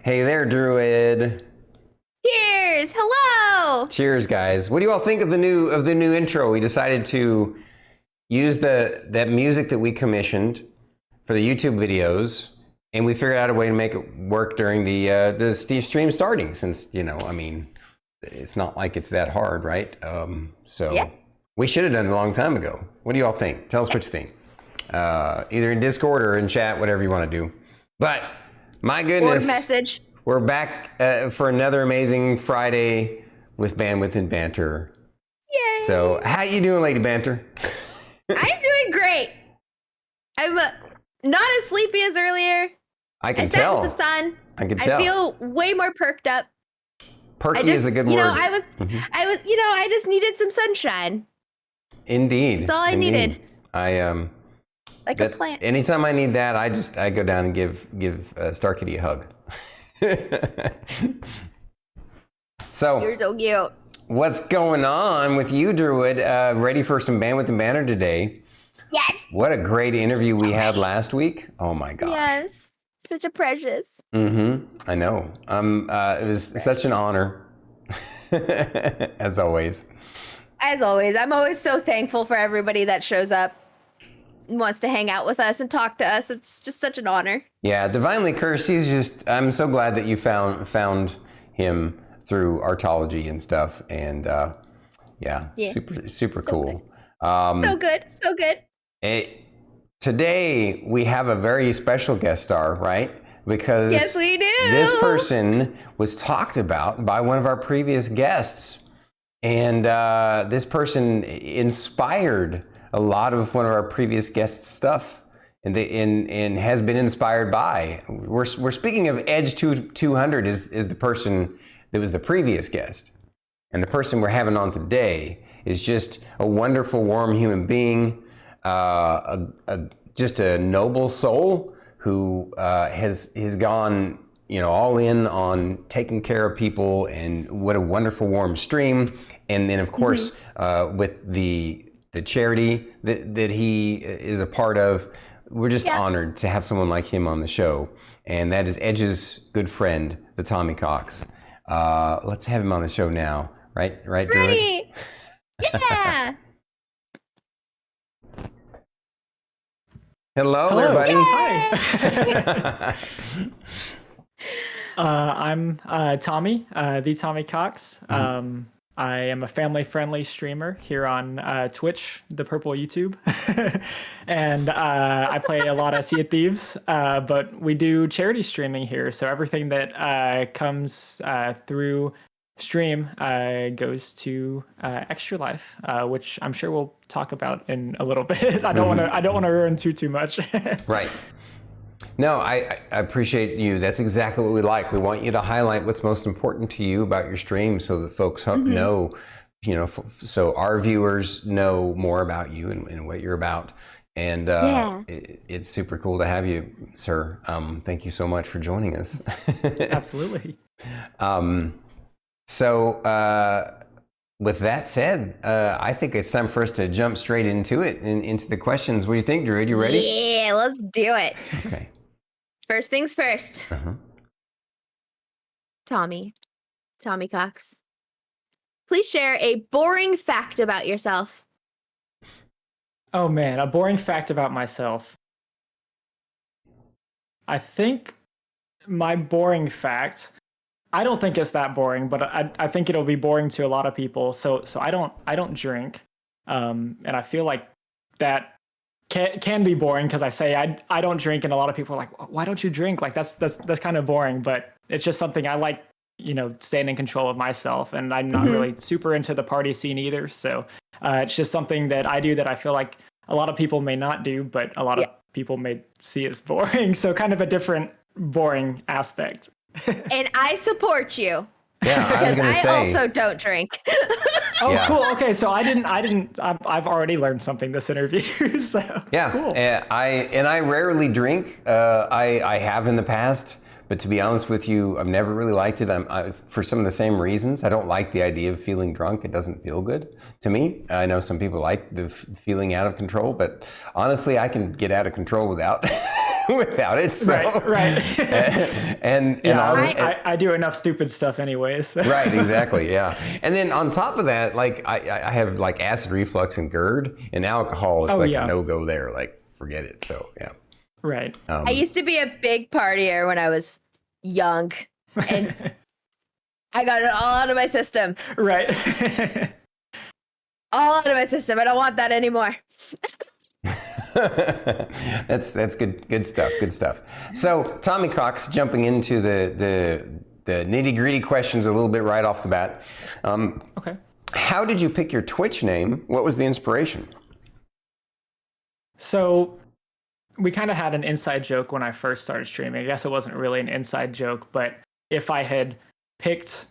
Hey there, Druid. Cheers! Hello! Cheers, guys. What do you all think of the new intro? We decided to use that music that we commissioned for the YouTube videos, and we figured out a way to make it work during the stream starting. Since I mean, it's not like it's that hard, right? So Yeah. we should have done it a long time ago. What do you all think? Tell us what you think. Either in Discord or in chat, whatever you want to do. But my goodness, Or message. we're back for another amazing Friday with Bandwidth and Banter. Yay! So, how you doing, Lady Banter? I'm doing great. I'm not as sleepy as earlier. I can I tell. sat in some sun. I can tell. I feel way more perked up. Perky is a good word. I just needed some sunshine. Indeed. That's all I needed. Like a plant. Anytime I need that, I go down and give Star Kitty a hug. So You're so cute. what's going on with you, Druid? Ready for some Bandwidth and Banter today? Yes. What a great interview we had last week. Oh my gosh. Yes. Such a precious. I know. It was such an honor, as always. As always, I'm always so thankful for everybody that shows up and wants to hang out with us and talk to us. It's just such an honor. Yeah, Divinely Cursed. I'm so glad that you found him through Artology and stuff, and yeah, super cool. Good. So good. Today we have a very special guest star, right? Because yes, we do. This person was talked about by one of our previous guests, and this person inspired a lot of one of our previous guests' stuff, and has been inspired by. We're speaking of Edge 200 is the person that was the previous guest, and the person we're having on today is just a wonderful, warm human being, just a noble soul who has gone all in on taking care of people, and what a wonderful, warm stream. And then of course with the charity that he is a part of, we're just honored to have someone like him on the show, and that is Edge's good friend, the Tommycox. Let's have him on the show now, right, Druid? Ready? Yeah. Hello, everybody. Hi. I'm Tommy, the Tommycox. I am a family-friendly streamer here on Twitch, the purple YouTube, and I play a lot of Sea of Thieves. But we do charity streaming here, so everything that comes through stream goes to Extra Life, which I'm sure we'll talk about in a little bit. I don't want to ruin too much. Right. No, I appreciate you. That's exactly what we like. We want you to highlight what's most important to you about your stream, so that folks know, so our viewers know more about you and what you're about. And it's super cool to have you, sir. Thank you so much for joining us. Absolutely. So with that said, I think it's time for us to jump straight into it, into the questions. What do you think, Druid? You ready? Yeah, let's do it. Okay. First things first. Tommy Cox, please share a boring fact about yourself. Oh man, a boring fact about myself. I think my boring fact, I don't think it's that boring, but I think it'll be boring to a lot of people. So I don't drink, and I feel like that can be boring because I say I don't drink, and a lot of people are like, why don't you drink? Like that's kind of boring, but it's just something I like, staying in control of myself, and I'm not really super into the party scene either. So it's just something that I do that I feel like a lot of people may not do, but a lot of people may see as boring. So kind of a different boring aspect. And I support you. Yeah, I was gonna say. I also don't drink. Oh, cool. Okay, so I've already learned something this interview. So yeah, cool. I rarely drink. I have in the past, but to be honest with you, I've never really liked it. For some of the same reasons. I don't like the idea of feeling drunk. It doesn't feel good to me. I know some people like the feeling out of control, but honestly, I can get out of control without without it. So. Right. and I do enough stupid stuff anyways. Right, exactly, yeah. And then on top of that, like I have like acid reflux and GERD, and alcohol is a no-go there. Like, forget it. So yeah. Right. I used to be a big partier when I was young, and I got it all out of my system. Right. All out of my system. I don't want that anymore. That's good stuff. Good stuff. So Tommy Cox, jumping into the nitty gritty questions a little bit right off the bat. Okay. How did you pick your Twitch name? What was the inspiration? So we kind of had an inside joke when I first started streaming. I guess it wasn't really an inside joke, but if I had picked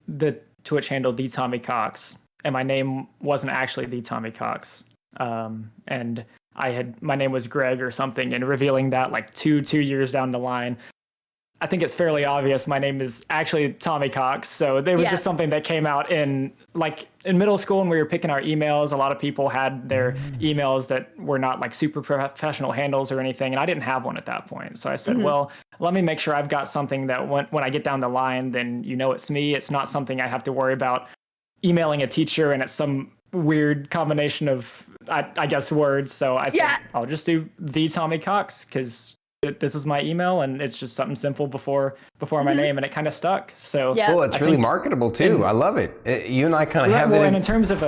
the Twitch handle thetommycox and my name wasn't actually thetommycox, and my name was Greg or something, and revealing that like two years down the line, I think it's fairly obvious my name is actually Tommy Cox. So it was just something that came out in middle school when we were picking our emails. A lot of people had their emails that were not like super professional handles or anything, and I didn't have one at that point. So I said, well, let me make sure I've got something that when I get down the line, then it's me. It's not something I have to worry about emailing a teacher and it's some weird combination of I guess words. So I said I'll just do the Tommy Cox because this is my email and it's just something simple before my name, and it kind of stuck. So well, it's really marketable too. I love it. You and I kind of have and in terms of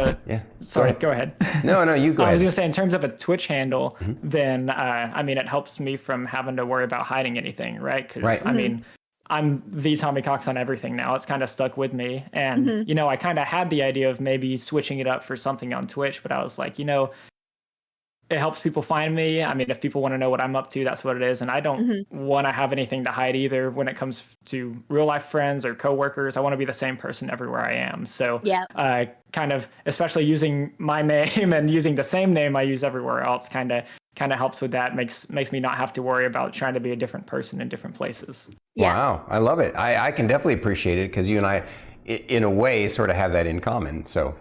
sorry, go ahead. No, you go ahead. I was gonna say in terms of a Twitch handle, then it helps me from having to worry about hiding anything, right? Because I mean, I'm the Tommy Cox on everything now. It's kind of stuck with me, and I kind of had the idea of maybe switching it up for something on Twitch, but I was like, it helps people find me. I mean, if people want to know what I'm up to, that's what it is. And I don't want to have anything to hide either when it comes to real life friends or coworkers. I want to be the same person everywhere I am. So kind of, especially using my name and using the same name I use everywhere else kind of helps with that. Makes me not have to worry about trying to be a different person in different places. Yeah. Wow. I love it. I can definitely appreciate it because you and I, in a way, sort of have that in common. So,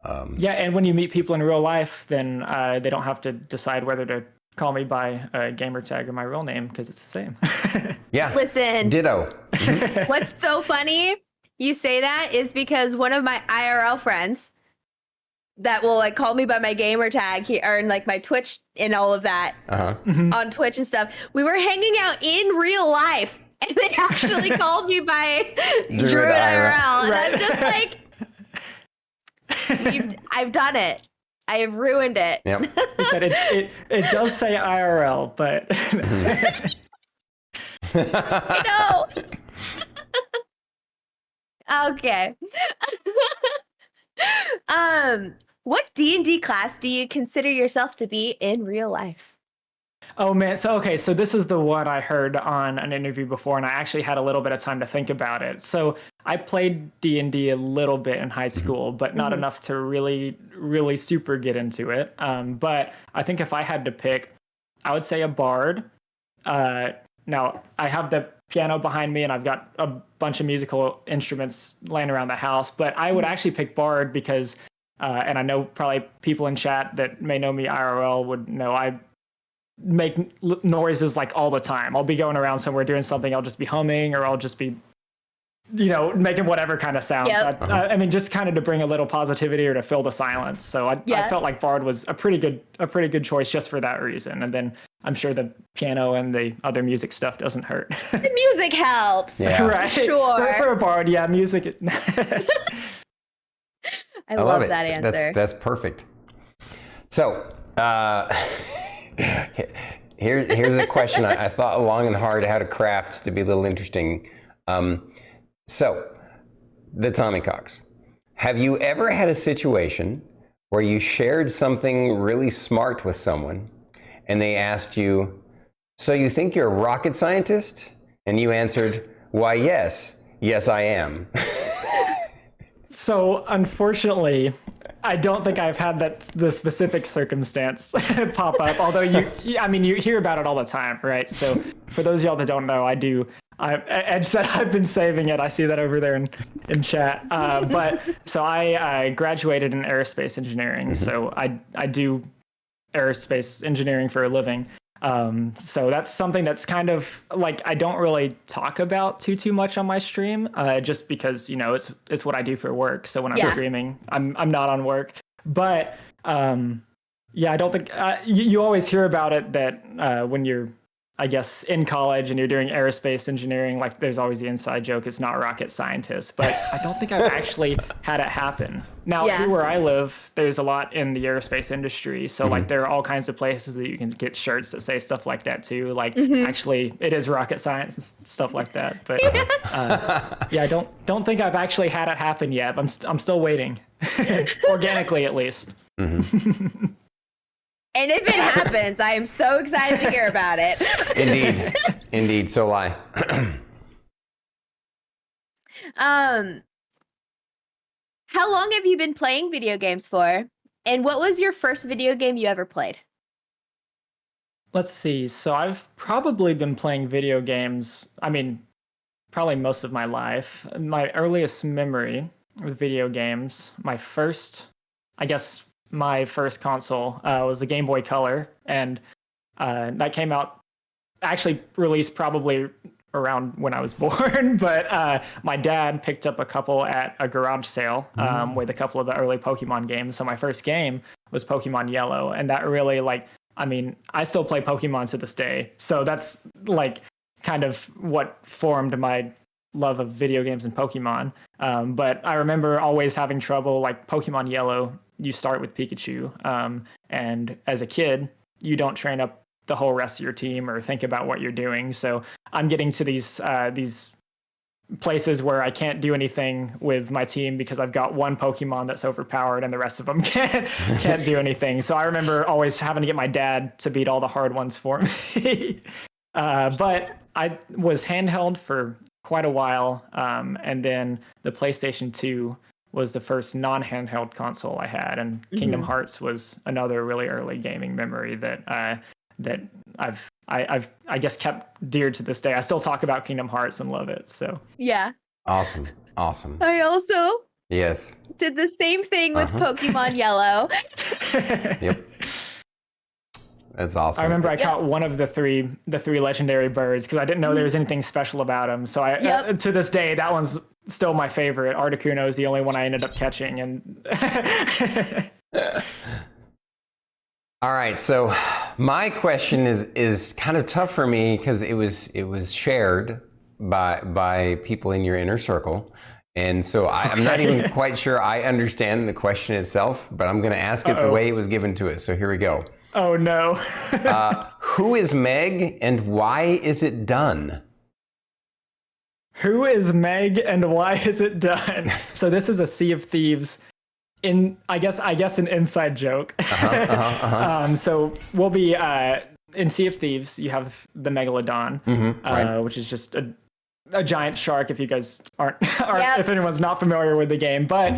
and when you meet people in real life, then they don't have to decide whether to call me by a gamer tag or my real name because it's the same. Yeah. Listen. Ditto. What's so funny you say that is because one of my IRL friends that will like call me by my gamer tag or like my Twitch and all of that on Twitch and stuff. We were hanging out in real life and they actually called me by Druid IRL. And I'm just like, I've done it. I have ruined it. Yep. He said it does say IRL, but I know. Okay. What D&D class do you consider yourself to be in real life? Oh man, so this is the one I heard on an interview before, and I actually had a little bit of time to think about it. So I played D&D a little bit in high school, but not enough to really, really super get into it. But I think if I had to pick, I would say a bard. Now, I have the piano behind me, and I've got a bunch of musical instruments laying around the house, but I would actually pick bard because, and I know probably people in chat that may know me IRL would know I make noises like all the time. I'll be going around somewhere doing something, I'll just be humming, or I'll just be making whatever kind of sounds. Yep. I mean, just kind of to bring a little positivity or to fill the silence. So I felt like bard was a pretty good choice just for that reason. And then I'm sure the piano and the other music stuff doesn't hurt. The music helps. Yeah. Right. Sure. For a bard, yeah, music. I love that answer. That's perfect. So here's a question I thought long and hard how to craft to be a little interesting. So, the Tommy Cox, have you ever had a situation where you shared something really smart with someone and they asked you, so you think you're a rocket scientist? And you answered, why, yes, I am. So, unfortunately, I don't think I've had the specific circumstance pop up, although you hear about it all the time, right? So, for those of y'all that don't know, I do. Ed said I've been saving it. I see that over there in chat. But so I graduated in aerospace engineering. So I do aerospace engineering for a living. So that's something that's kind of like I don't really talk about too much on my stream, just because it's what I do for work. So when I'm streaming, I'm not on work. But yeah, I don't think you always hear about it that when you're, I guess, in college and you're doing aerospace engineering, like there's always the inside joke, it's not rocket scientists, but I don't think I've actually had it happen. Now, here where I live, there's a lot in the aerospace industry. So like there are all kinds of places that you can get shirts that say stuff like that too. Like actually it is rocket science and stuff like that. But yeah, I don't think I've actually had it happen yet. I'm still waiting, organically at least. And if it happens, I am so excited to hear about it. Indeed, so I. How long have you been playing video games for? And what was your first video game you ever played? Let's see. So I've probably been playing video games, I mean, probably most of my life. My earliest memory with video games, my first console was the Game Boy Color, and that came out, actually released probably around when I was born, but my dad picked up a couple at a garage sale with a couple of the early Pokemon games. So my first game was Pokemon Yellow, and that really, I still play Pokemon to this day. So that's like kind of what formed my love of video games and Pokemon. But I remember always having trouble, like Pokemon Yellow, you start with Pikachu, and as a kid, you don't train up the whole rest of your team or think about what you're doing. So I'm getting to these places where I can't do anything with my team because I've got one Pokemon that's overpowered and the rest of them can't do anything. So I remember always having to get my dad to beat all the hard ones for me. But I was handheld for quite a while, and then the PlayStation 2 was the first non-handheld console I had, and Kingdom Hearts was another really early gaming memory that I've I guess kept dear to this day. I still talk about Kingdom Hearts and love it. So yeah, awesome. I also yes did the same thing with Pokemon Yellow. Yep, that's awesome. I remember I caught one of the three legendary birds because I didn't know there was anything special about them. So I to this day, that one's still my favorite. Articuno is the only one I ended up catching, and all right, so my question is kind of tough for me because it was shared by people in your inner circle, and so I'm not even quite sure I understand the question itself, but I'm going to ask it the way it was given to us. So here we go. Oh no. Who is Meg and why is it done? Who is Meg and why is it done? So this is a Sea of Thieves. I guess an inside joke. So we'll be in Sea of Thieves. You have the Megalodon, which is just a giant shark. If you guys aren't if anyone's not familiar with the game, but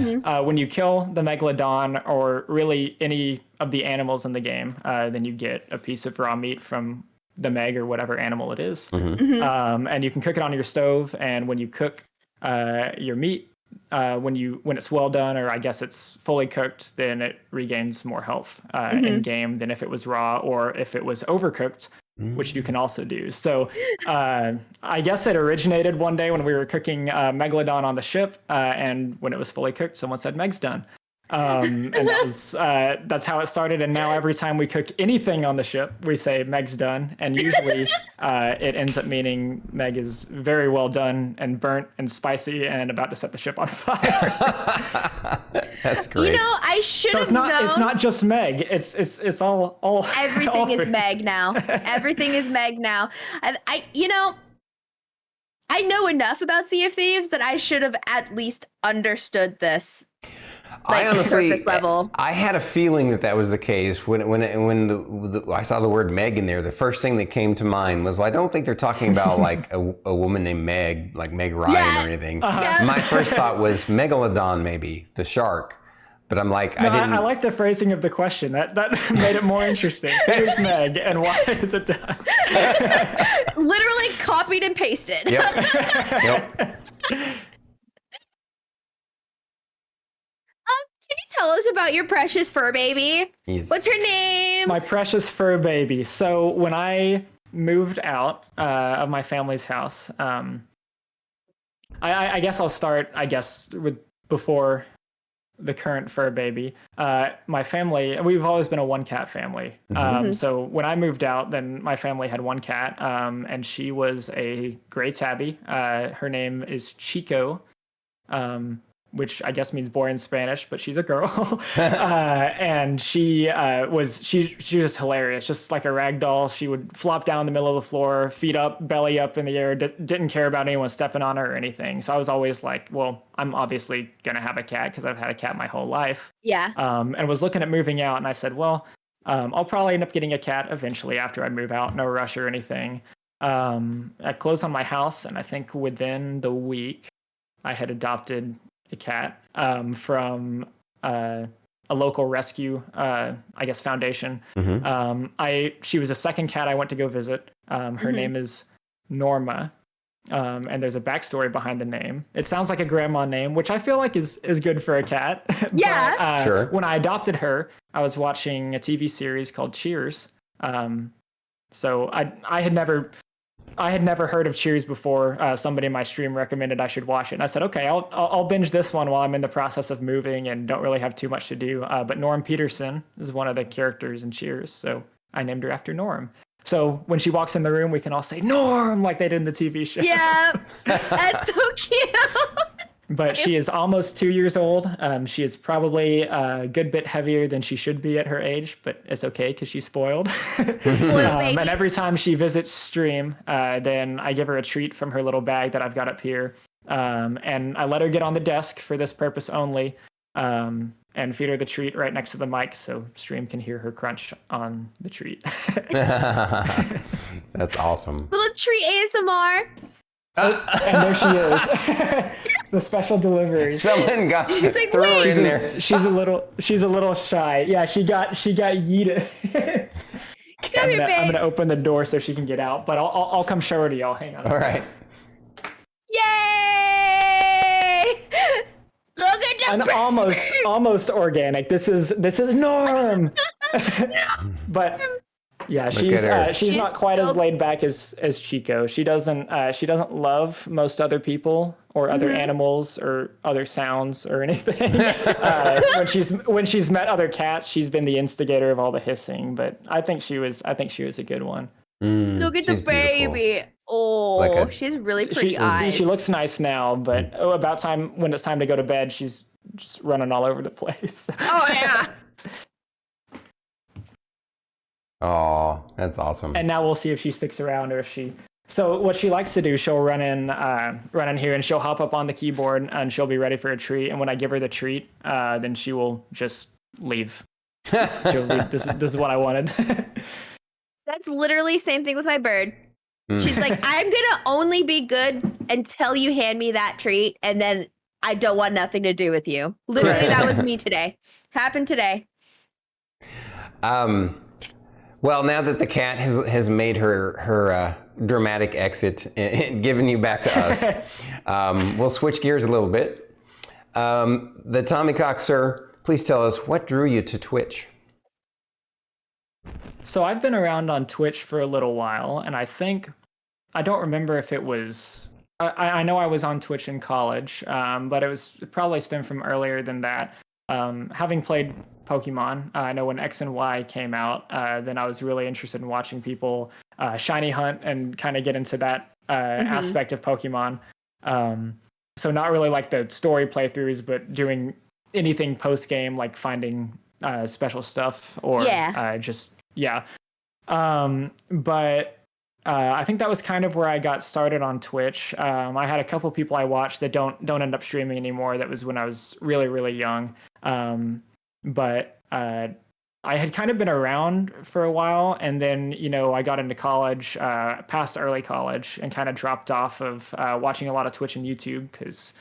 when you kill the Megalodon or really any of the animals in the game, then you get a piece of raw meat from the Meg or whatever animal it is, and you can cook it on your stove. And when you cook your meat, when it's well done, or I guess it's fully cooked, then it regains more health in game than if it was raw or if it was overcooked, which you can also do. So I guess it originated one day when we were cooking Megalodon on the ship, and when it was fully cooked, someone said Meg's done. And that's how it started. And now every time we cook anything on the ship, we say Meg's done. And usually it ends up meaning Meg is very well done and burnt and spicy and about to set the ship on fire. That's great. I should have known. It's not just Meg. It's all everything is Meg now. Everything is Meg now. I know enough about Sea of Thieves that I should have at least understood this. I honestly, surface level. I had a feeling that was the case when I saw the word Meg in there. The first thing that came to mind was, well, I don't think they're talking about like a woman named Meg, like Meg Ryan or anything. My first thought was Megalodon, maybe the shark, but I'm like, I like the phrasing of the question. That made it more interesting. Who's Meg and why is it done? Literally copied and pasted. Yep. Can you tell us about your precious fur baby. Yes. What's her name? My precious fur baby. So when I moved out of my family's house, I guess I'll start, with before the current fur baby. My family, we've always been a one cat family. So when I moved out, then my family had one cat, and she was a gray tabby. Her name is Chico, which I guess means boy in Spanish, but she's a girl. And she was just hilarious, just like a rag doll. She would flop down the middle of the floor, feet up, belly up in the air, didn't care about anyone stepping on her or anything. So I was always like, well, I'm obviously going to have a cat because I've had a cat my whole life. Yeah. And was looking at moving out, and I said, well, I'll probably end up getting a cat eventually after I move out, no rush or anything. I closed on my house, and I think within the week, I had adopted a cat from a local rescue, foundation. She was a second cat I went to go visit. Her name is Norma, and there's a backstory behind the name. It sounds like a grandma name, which I feel like is good for a cat. Yeah. But, Sure. When I adopted her, I was watching a TV series called Cheers. So I had never heard of Cheers before. Somebody in my stream recommended I should watch it, and I said, okay, I'll binge this one while I'm in the process of moving and don't really have too much to do. But Norm Peterson is one of the characters in Cheers, so I named her after Norm. So when she walks in the room, we can all say Norm like they did in the TV show. Yeah, that's so cute. But she is almost 2 years old. She is probably a good bit heavier than she should be at her age, but it's okay because she's spoiled. And every time she visits stream, then I give her a treat from her little bag that I've got up here. And I let her get on the desk for this purpose only, and feed her the treat right next to the mic so stream can hear her crunch on the treat. That's awesome. Little treat ASMR. And there she is. The special delivery. Someone got you. She's like, threw her wait. in there. She's a little shy. Yeah, she got yeeted. Come here, babe. I'm gonna open the door so she can get out, but I'll come show her to y'all. Hang on. All right. Yay! Look at the And almost organic. This is Norm. But yeah, she's not quite as laid back as Chico. She doesn't love most other people or other animals or other sounds or anything. When she's met other cats, she's been the instigator of all the hissing. But I think she was a good one. Look at the baby. Oh, she's really pretty eyes. She looks nice now, but when it's time to go to bed, she's just running all over the place. Oh yeah. Oh, that's awesome. And now we'll see if she sticks around or if she. So what she likes to do, she'll run in here and she'll hop up on the keyboard and she'll be ready for a treat. And when I give her the treat, then she will just leave. She'll leave. This is what I wanted. That's literally same thing with my bird. She's like, I'm gonna only be good until you hand me that treat, and then I don't want nothing to do with you. Literally, that was me today. Happened today. Well, now that the cat has made her dramatic exit and given you back to us, we'll switch gears a little bit. The Tommycox, sir, please tell us what drew you to Twitch. So I've been around on Twitch for a little while, and I don't remember if it was. I know I was on Twitch in college, but it probably stemmed from earlier than that. Having played Pokemon, I know when X and Y came out, then I was really interested in watching people shiny hunt and kind of get into that aspect of Pokemon. So not really like the story playthroughs, but doing anything post game, like finding special stuff or but I think that was kind of where I got started on Twitch. I had a couple people I watched that don't end up streaming anymore. That was when I was really, really young. But I had kind of been around for a while, and then I got into college, past early college, and kind of dropped off of watching a lot of Twitch and YouTube because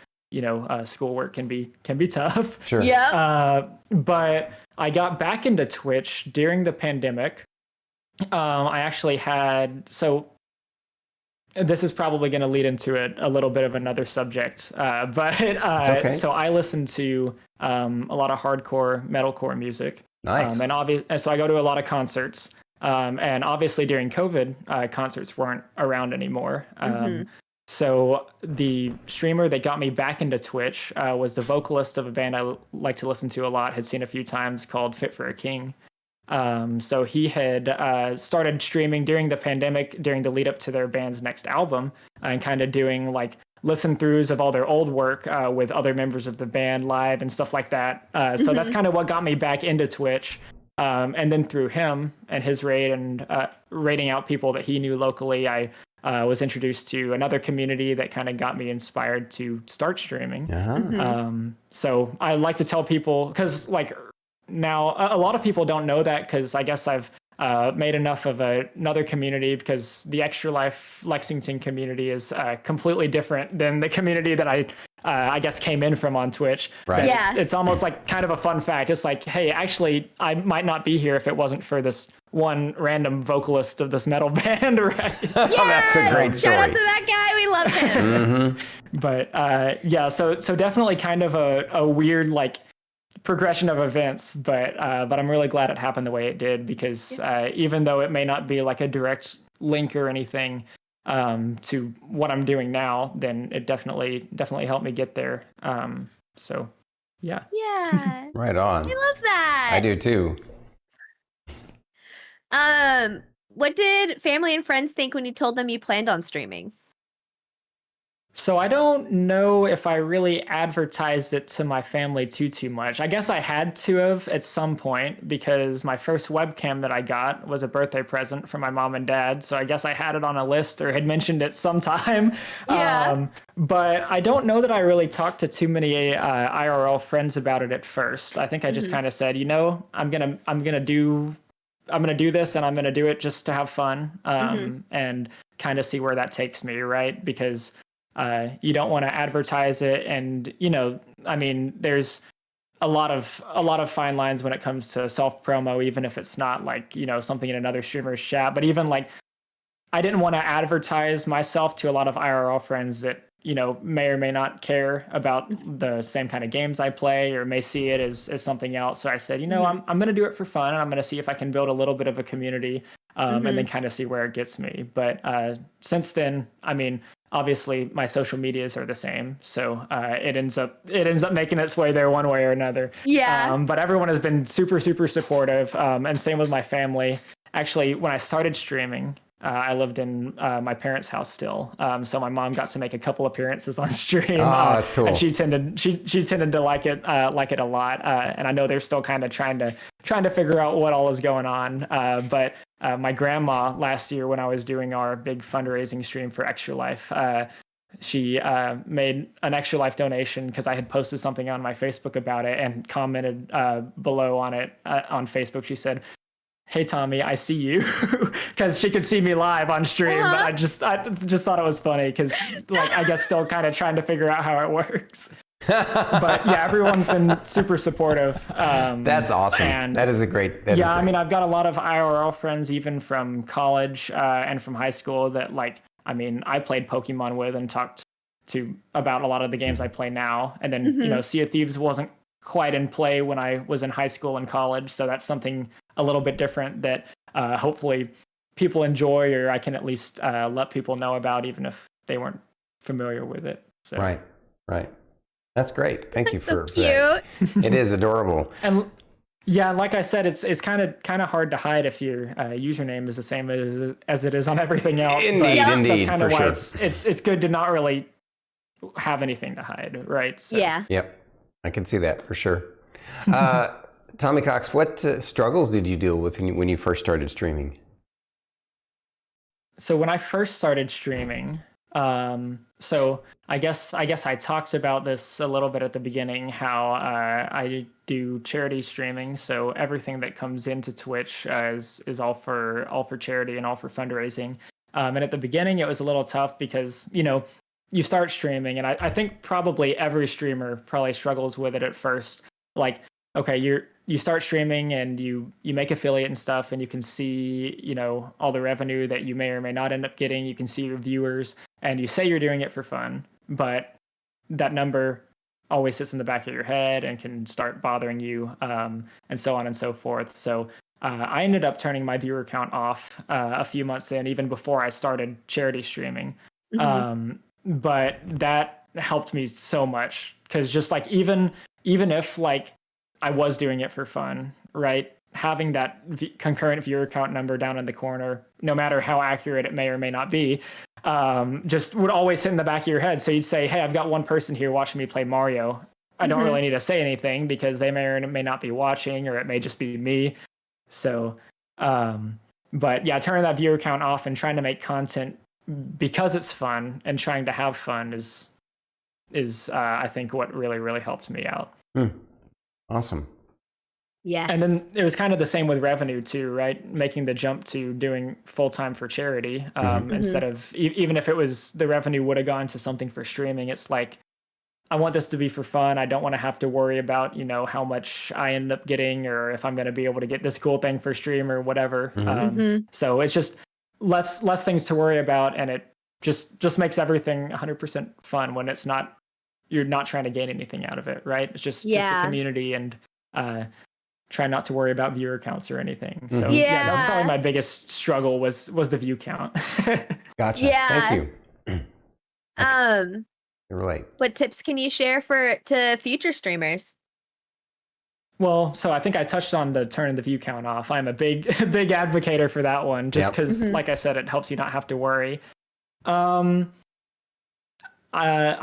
schoolwork can be tough. Sure. Yeah. But I got back into Twitch during the pandemic. I actually had this is probably going to lead into a little bit of another subject, but okay. so I listen to a lot of hardcore metalcore music. Nice. And so I go to a lot of concerts. And obviously during COVID, concerts weren't around anymore. So the streamer that got me back into Twitch was the vocalist of a band I like to listen to a lot, had seen a few times, called Fit for a King. So he had started streaming during the pandemic, during the lead up to their band's next album, and kind of doing like listen throughs of all their old work with other members of the band live and stuff like that. So that's kind of what got me back into Twitch. And then through him and his raid and raiding out people that he knew locally, I was introduced to another community that kind of got me inspired to start streaming. So I like to tell people, because like now a lot of people don't know that, because I guess I've made enough of another community, because the Extra Life Lexington community is completely different than the community that I guess came in from on Twitch. Right. Yeah. It's almost like kind of a fun fact. It's like, hey, actually, I might not be here if it wasn't for this one random vocalist of this metal band, right? Yeah, That's a great story. Shout out to that guy. We love him. But yeah, so definitely kind of a weird like progression of events, but I'm really glad it happened the way it did, because even though it may not be like a direct link or anything to what I'm doing now, then it definitely helped me get there. So yeah. Yeah. Right on. I love that. I do too. What did family and friends think when you told them you planned on streaming? So I don't know if I really advertised it to my family too much. I guess I had to have at some point, because my first webcam that I got was a birthday present from my mom and dad. So I guess I had it on a list or had mentioned it sometime. Yeah. But I don't know that I really talked to too many IRL friends about it at first. I think I just kind of said, I'm gonna do this, and I'm gonna do it just to have fun, and kind of see where that takes me, right? Because you don't want to advertise it, and I mean, there's a lot of fine lines when it comes to self promo, even if it's not like something in another streamer's chat. But even like, I didn't want to advertise myself to a lot of IRL friends that may or may not care about the same kind of games I play, or may see it as something else. So I said, I'm going to do it for fun, and I'm going to see if I can build a little bit of a community, and then kind of see where it gets me. But since then, I mean, obviously my social medias are the same, so it ends up making its way there one way or another. Yeah. But everyone has been super supportive, and same with my family. Actually, when I started streaming, I lived in my parents' house still, so my mom got to make a couple appearances on stream. Oh, that's cool. And she tended to like it a lot, and I know they're still kind of trying to figure out what all is going on. But my grandma last year, when I was doing our big fundraising stream for Extra Life, she made an Extra Life donation because I had posted something on my Facebook about it, and commented below on it on Facebook. She said, "Hey Tommy, I see you," because she could see me live on stream. But I just thought it was funny, because like, I guess still kind of trying to figure out how it works. But yeah, everyone's been super supportive. That's awesome. And that is great. I mean, I've got a lot of IRL friends, even from college and from high school, that like, I mean, I played Pokemon with and talked to about a lot of the games I play now. And then Sea of Thieves wasn't quite in play when I was in high school and college, so that's something a little bit different that hopefully people enjoy, or I can at least let people know about, even if they weren't familiar with it. So. Right. That's great. Thank you for so that. cute. It is adorable. And yeah, like I said, it's kind of hard to hide if your username is the same as it is on everything else. Indeed. That's kind of why sure. it's good to not really have anything to hide, right? So. Yeah. Yep. I can see that for sure. Tommy Cox, what struggles did you deal with when you first started streaming? So when I first started streaming, so I guess I talked about this a little bit at the beginning, how I do charity streaming. So everything that comes into Twitch is all for charity and all for fundraising. And at the beginning, it was a little tough because you start streaming, and I think probably every streamer probably struggles with it at first. Like, okay, you start streaming and you make affiliate and stuff, and you can see, you know, all the revenue that you may or may not end up getting. You can see your viewers, and you say you're doing it for fun, but that number always sits in the back of your head and can start bothering you, and so on and so forth. So I ended up turning my viewer count off a few months in, even before I started charity streaming. But that helped me so much, because just like even if like I was doing it for fun, right? Having that concurrent viewer count number down in the corner, no matter how accurate it may or may not be, just would always sit in the back of your head. So you'd say, hey, I've got one person here watching me play Mario. I don't really need to say anything because they may or may not be watching, or it may just be me. So, but yeah, turning that viewer count off and trying to make content because it's fun and trying to have fun is I think what really helped me out. Awesome. Yes. And then it was kind of the same with revenue too, right? Making the jump to doing full-time for charity, instead of, even if it was, the revenue would have gone to something for streaming. It's like, I want this to be for fun. I don't want to have to worry about, you know, how much I end up getting, or if I'm going to be able to get this cool thing for stream or whatever. So it's just less things to worry about. And it just makes everything 100% fun when it's not, you're not trying to gain anything out of it, right? It's just the community, and try not to worry about viewer counts or anything. So yeah, that was probably my biggest struggle was the view count. Gotcha. Yeah. Thank you. You're right. What tips can you share to future streamers? Well, so I think I touched on the turning the view count off. I'm a big advocator for that one, just because, like I said, it helps you not have to worry. I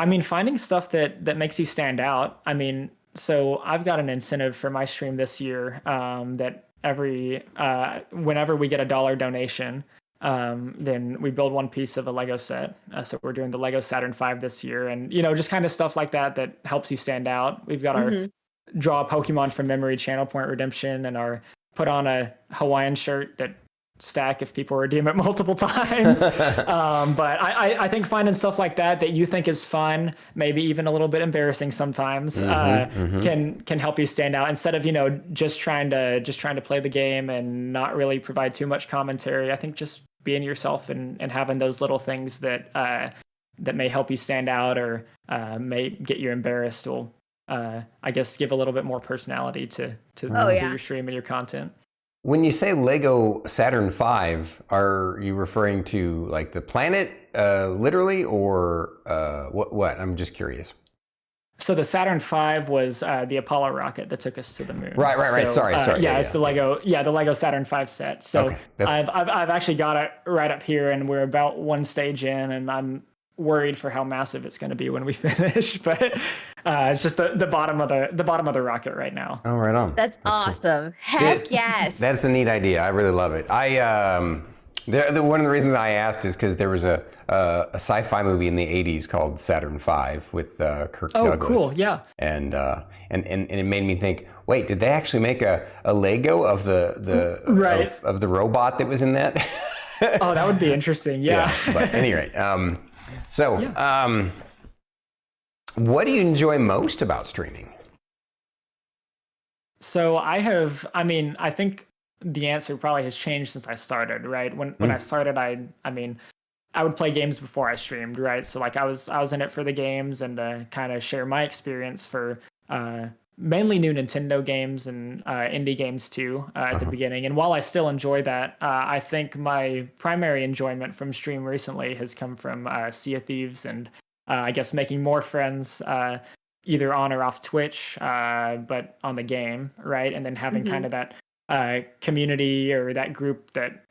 mean, finding stuff that makes you stand out. I mean, so I've got an incentive for my stream this year, that whenever we get a $1 donation, then we build one piece of a Lego set. So we're doing the Lego Saturn V this year, and, you know, just kind of stuff like that helps you stand out. We've got our draw a Pokemon from memory channel point redemption, and our put on a Hawaiian shirt that stack if people redeem it multiple times. But I think finding stuff like that you think is fun, maybe even a little bit embarrassing sometimes, can help you stand out, instead of, you know, just trying to play the game and not really provide too much commentary. I think just being yourself and having those little things that may help you stand out, or may get you embarrassed will, I guess, give a little bit more personality to your stream and your content. When you say Lego Saturn V, are you referring to like the planet, literally, or what? I'm just curious. So the Saturn V was the Apollo rocket that took us to the moon. Right. So, Sorry. Yeah, it's the Lego Saturn V set. So I've actually got it right up here, and we're about one stage in, and I'm worried for how massive it's going to be when we finish. But it's just the bottom of the rocket right now. Oh, right on. That's awesome. Cool. Heck yes. That's a neat idea. I really love it. One of the reasons I asked is because there was a sci-fi movie in the 80s called Saturn V with Kirk Douglas. Oh, cool. Yeah. And it made me think, wait, did they actually make a Lego of the of the robot that was in that? Oh, that would be interesting. Yeah. But at any rate, what do you enjoy most about streaming? So I think the answer probably has changed since I started, right? When I started, I would play games before I streamed, right? So like I was in it for the games and to kind of share my experience for mainly new Nintendo games and indie games too at the beginning. And while I still enjoy that, I think my primary enjoyment from stream recently has come from Sea of Thieves, and I guess making more friends either on or off Twitch, but on the game, right? And then having kind of that community, or that group that,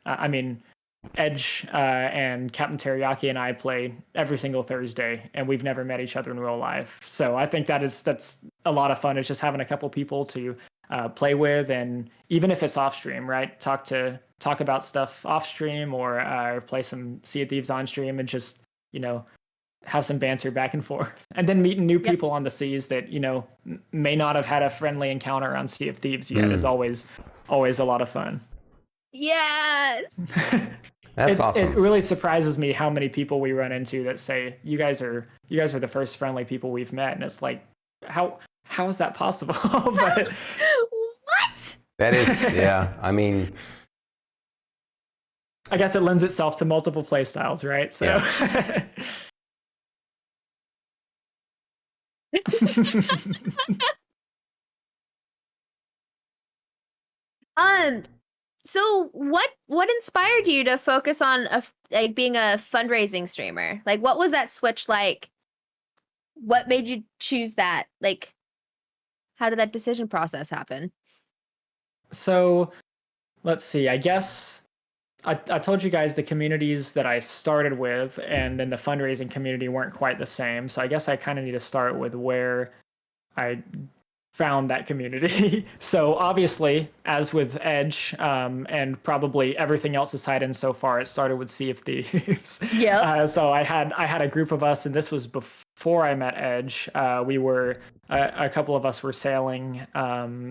Edge and Captain Teriyaki and I play every single Thursday, and we've never met each other in real life. So I think that's a lot of fun. It's just having a couple people to play with, and even if it's off stream, right? Talk about stuff off stream, or play some Sea of Thieves on stream, and just, you know, have some banter back and forth, and then meeting new people on the seas that, you know, may not have had a friendly encounter on Sea of Thieves yet is always a lot of fun. Yes. That's awesome. It really surprises me how many people we run into that say, you guys are the first friendly people we've met. And it's like, how how is that possible? But what? That is, yeah. I mean, I guess it lends itself to multiple play styles, right? So. Yeah. So what inspired you to focus on like being a fundraising streamer? Like, what was that switch like? What made you choose that? Like, how did that decision process happen? So let's see. I guess I told you guys the communities that I started with and then the fundraising community weren't quite the same. So I guess I kind of need to start with where I found that community. So obviously, as with Edge and probably everything else is hidden so far, it started with Sea of Thieves. Yeah. So I had a group of us, and this was before I met Edge. We were a couple of us were sailing,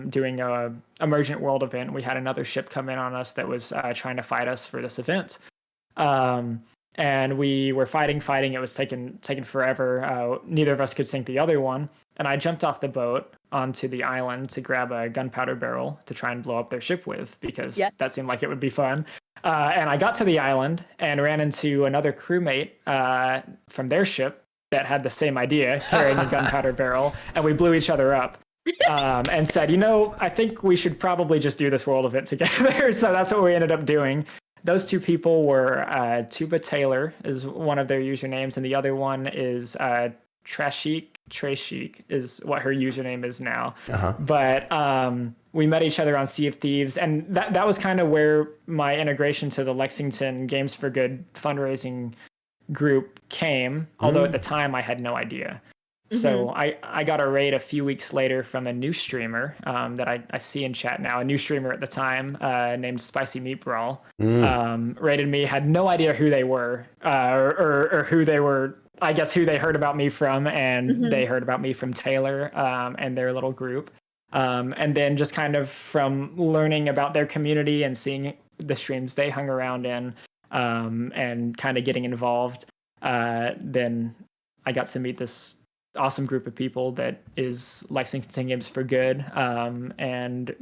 doing a emergent world event. We had another ship come in on us that was trying to fight us for this event. And we were fighting. It was taking forever. Neither of us could sink the other one. And I jumped off the boat onto the island to grab a gunpowder barrel to try and blow up their ship with, because that seemed like it would be fun. And I got to the island and ran into another crewmate from their ship that had the same idea, carrying a gunpowder barrel, and we blew each other up. And said, I think we should probably just do this world event together. So that's what we ended up doing. Those two people were Tuba Taylor is one of their usernames, and the other one is Trashik is what her username is now. But we met each other on Sea of Thieves, and that was kind of where my integration to the Lexington Games for Good fundraising group came, although at the time I had no idea. So I got a raid a few weeks later from a new streamer that I see in chat now, a new streamer at the time named Spicy Meat Brawl. Raided me, had no idea who they were or who they were, I guess who they heard about me from, and they heard about me from Taylor and their little group. And then just kind of from learning about their community and seeing the streams they hung around in and kind of getting involved, then I got to meet this awesome group of people that is Lexington Games for Good and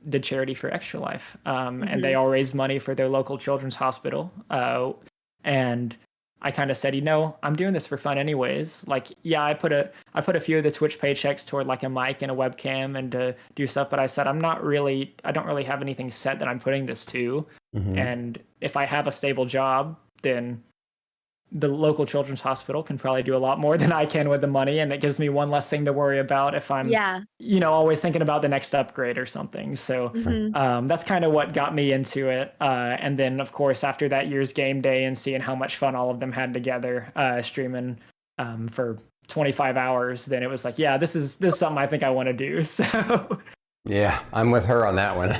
did charity for Extra Life. And they all raise money for their local children's hospital. And I kind of said, I'm doing this for fun anyways. Like, yeah, I put a few of the Twitch paychecks toward like a mic and a webcam and to do stuff, but I said I don't really have anything set that I'm putting this to. And if I have a stable job, then the local children's hospital can probably do a lot more than I can with the money, and it gives me one less thing to worry about if I'm always thinking about the next upgrade or something. So that's kind of what got me into it. And then of course after that year's game day and seeing how much fun all of them had together streaming for 25 hours, then it was like, this is something I think I want to do. So yeah, I'm with her on that one.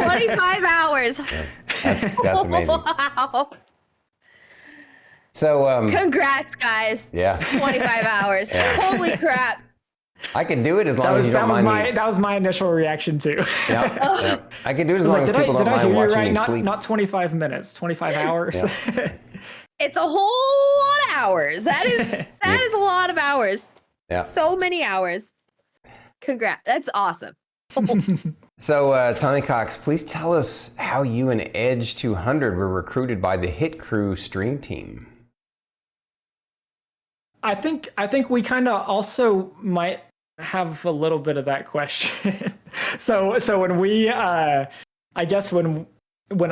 25 hours. That's amazing. Wow. So congrats, guys. Yeah. 25 hours. Holy crap. I can do it as long as you don't mind me. That was my initial reaction too. Yeah. I can do it as long as people don't mind watching me sleep. Not 25 minutes, 25 hours. Yeah. It's a whole lot of hours. That is a lot of hours. Yeah. So many hours. Congrats. That's awesome. So, Tommycox, please tell us how you and Edge 200 were recruited by the Hit Crew stream team. I think we kind of also might have a little bit of that question. So when we, I guess when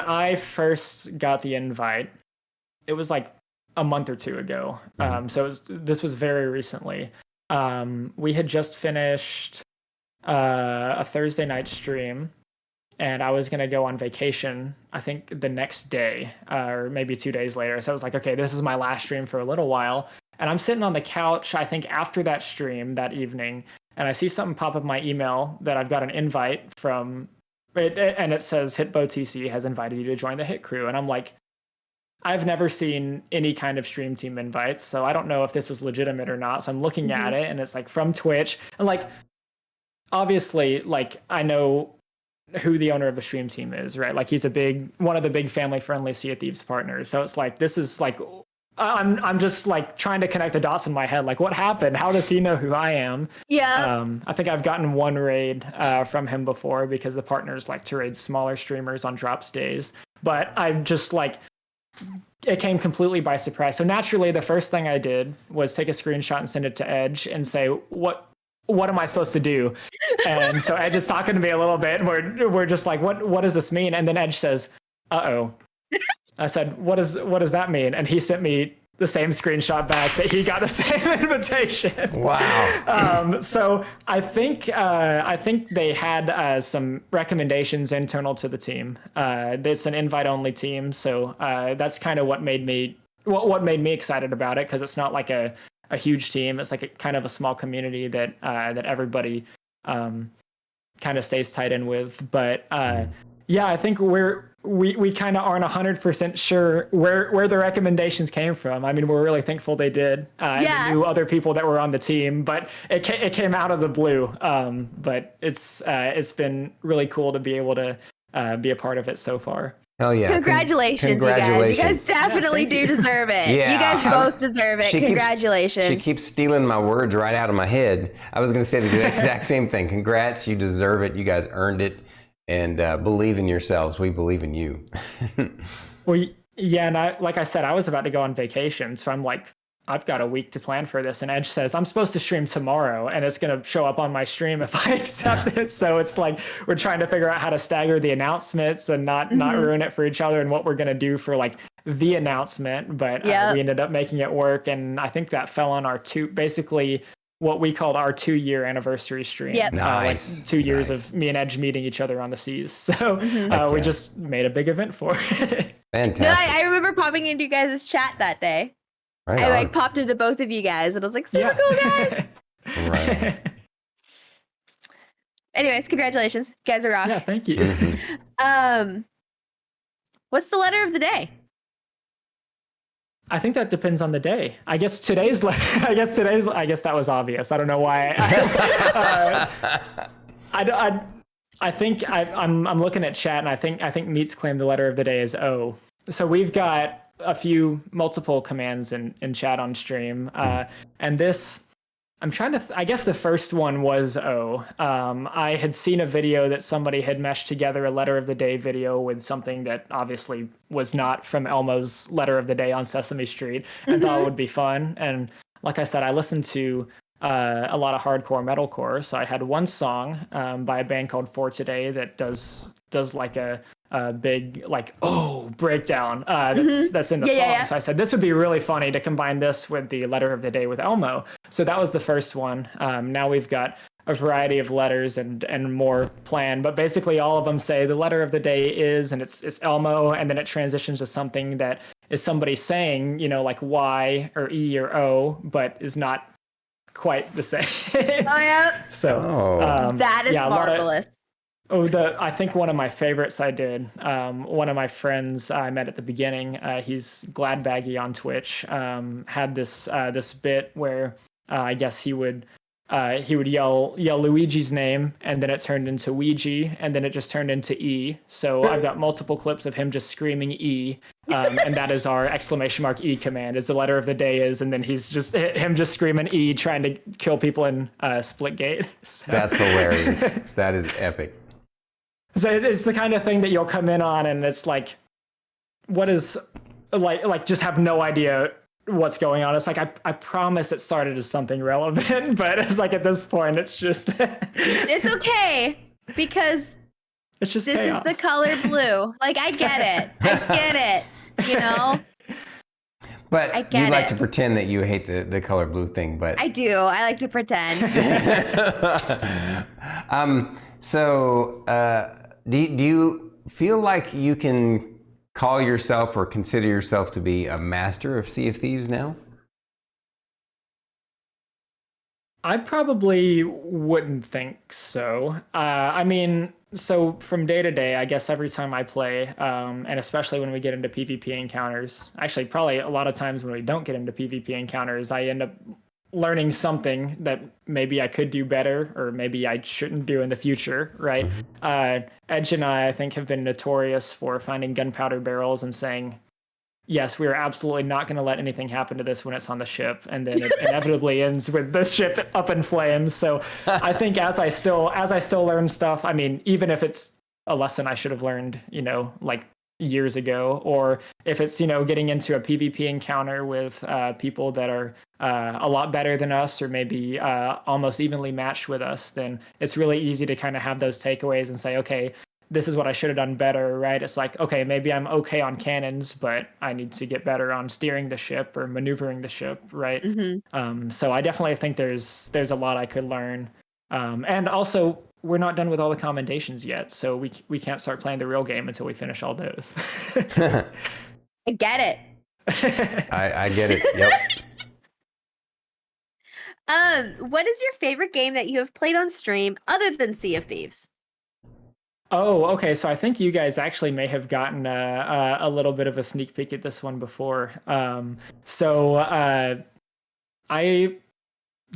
I first got the invite, it was like a month or two ago. So this was very recently. We had just finished a Thursday night stream, and I was gonna go on vacation, I think the next day or maybe 2 days later. So I was like, okay, this is my last stream for a little while. And I'm sitting on the couch, I think after that stream that evening, and I see something pop up in my email that I've got an invite from it, and it says Hitbo TC has invited you to join the Hit Crew. And I'm like, I've never seen any kind of stream team invites, so I don't know if this is legitimate or not. So I'm looking at it, and it's like from Twitch, and like obviously, like I know who the owner of the stream team is, right? Like he's one of the big family friendly Sea of Thieves partners. So it's like, this is like I'm just like trying to connect the dots in my head. Like, what happened? How does he know who I am? Yeah. I think I've gotten one raid from him before because the partners like to raid smaller streamers on drops days. But I just like, it came completely by surprise. So naturally, the first thing I did was take a screenshot and send it to Edge and say, what am I supposed to do? And so Edge is talking to me a little bit, and we're just like, what does this mean? And then Edge says, uh-oh. I said, what does that mean? And he sent me the same screenshot back that he got the same invitation. Wow. So I think they had some recommendations internal to the team. It's an invite-only team, so that's kind of what made me excited about it, because it's not like a huge team. It's like a kind of a small community that everybody kind of stays tight in with. But yeah, I think we kind of aren't 100% sure where the recommendations came from. I mean, we're really thankful they did. Yeah. We knew other people that were on the team, but it came out of the blue. But it's been really cool to be able to be a part of it so far. Hell yeah. Congratulations, you guys. You guys definitely do deserve it. Yeah, you guys both deserve it. Congratulations. She keeps stealing my words right out of my head. I was going to say the exact same thing. Congrats. You deserve it. You guys earned it. And believe in yourselves. We believe in you. Well, yeah, and like I said, I was about to go on vacation, so I'm like, I've got a week to plan for this. And Edge says, I'm supposed to stream tomorrow, and it's going to show up on my stream if I accept it. So it's like we're trying to figure out how to stagger the announcements and not ruin it for each other, and what we're going to do for like the announcement. But we ended up making it work, and I think that fell on our basically what we called our 2-year anniversary stream. Yep. Nice. Like 2 years of me and Edge meeting each other on the seas. So we just made a big event for it. Fantastic. No, I remember popping into you guys' chat that day. Right I on. like popped into both of you guys, and I was like, super cool, guys. Right. Anyways, congratulations. You guys are rock. Yeah, thank you. What's the letter of the day? I think that depends on the day. I guess that was obvious. I don't know why. I think I'm looking at chat, and I think Meats claimed the letter of the day is O. So we've got multiple commands in chat on stream, and this. I'm trying to. I guess the first one was O. I had seen a video that somebody had meshed together a letter of the day video with something that obviously was not from Elmo's letter of the day on Sesame Street, and thought it would be fun. And like I said, I listened to a lot of hardcore metalcore, so I had one song by a band called For Today that does like a big like breakdown that's in the song. Yeah. So I said this would be really funny to combine this with the letter of the day with Elmo. So that was the first one. Now we've got a variety of letters and more planned, but basically all of them say the letter of the day is, and it's Elmo, and then it transitions to something that is somebody saying, like Y or E or O, but is not quite the same. Oh yeah. So that is marvelous. I think one of my favorites I did, one of my friends I met at the beginning, he's Gladbaggy on Twitch, had this bit where I guess he would yell Luigi's name, and then it turned into Ouija, and then it just turned into E. So I've got multiple clips of him just screaming E, and that is our ! E command, is the letter of the day is, and then he's just him just screaming E, trying to kill people in Splitgate. So. That's hilarious. That is epic. So it's the kind of thing that you'll come in on, and it's like, what is like just have no idea what's going on. It's like I promise it started as something relevant, but it's like at this point it's just it's okay, because it's just this chaos. Is the color blue. Like I get it, But you like to pretend that you hate the color blue thing, but I do. I like to pretend. Do you feel like you can call yourself or consider yourself to be a master of Sea of Thieves now? I probably wouldn't think so. I mean, so from day to day, I guess every time I play, and especially when we get into PvP encounters, actually probably a lot of times when we don't get into PvP encounters, I end up learning something that maybe I could do better, or maybe I shouldn't do in the future, right? Edge and I think, have been notorious for finding gunpowder barrels and saying, yes, we are absolutely not going to let anything happen to this when it's on the ship, and then it inevitably ends with the ship up in flames. So I think as I still learn stuff, I mean, even if it's a lesson I should have learned, like years ago, or if it's, getting into a PvP encounter with people that are a lot better than us, or maybe almost evenly matched with us, then it's really easy to kind of have those takeaways and say, okay, this is what I should have done better, right? It's like, okay, maybe I'm okay on cannons, but I need to get better on steering the ship or maneuvering the ship, right? So I definitely think there's a lot I could learn. And also, we're not done with all the commendations yet, so we can't start playing the real game until we finish all those. I get it. I get it. Yep. What is your favorite game that you have played on stream other than Sea of Thieves? Oh, okay. So I think you guys actually may have gotten a little bit of a sneak peek at this one before. I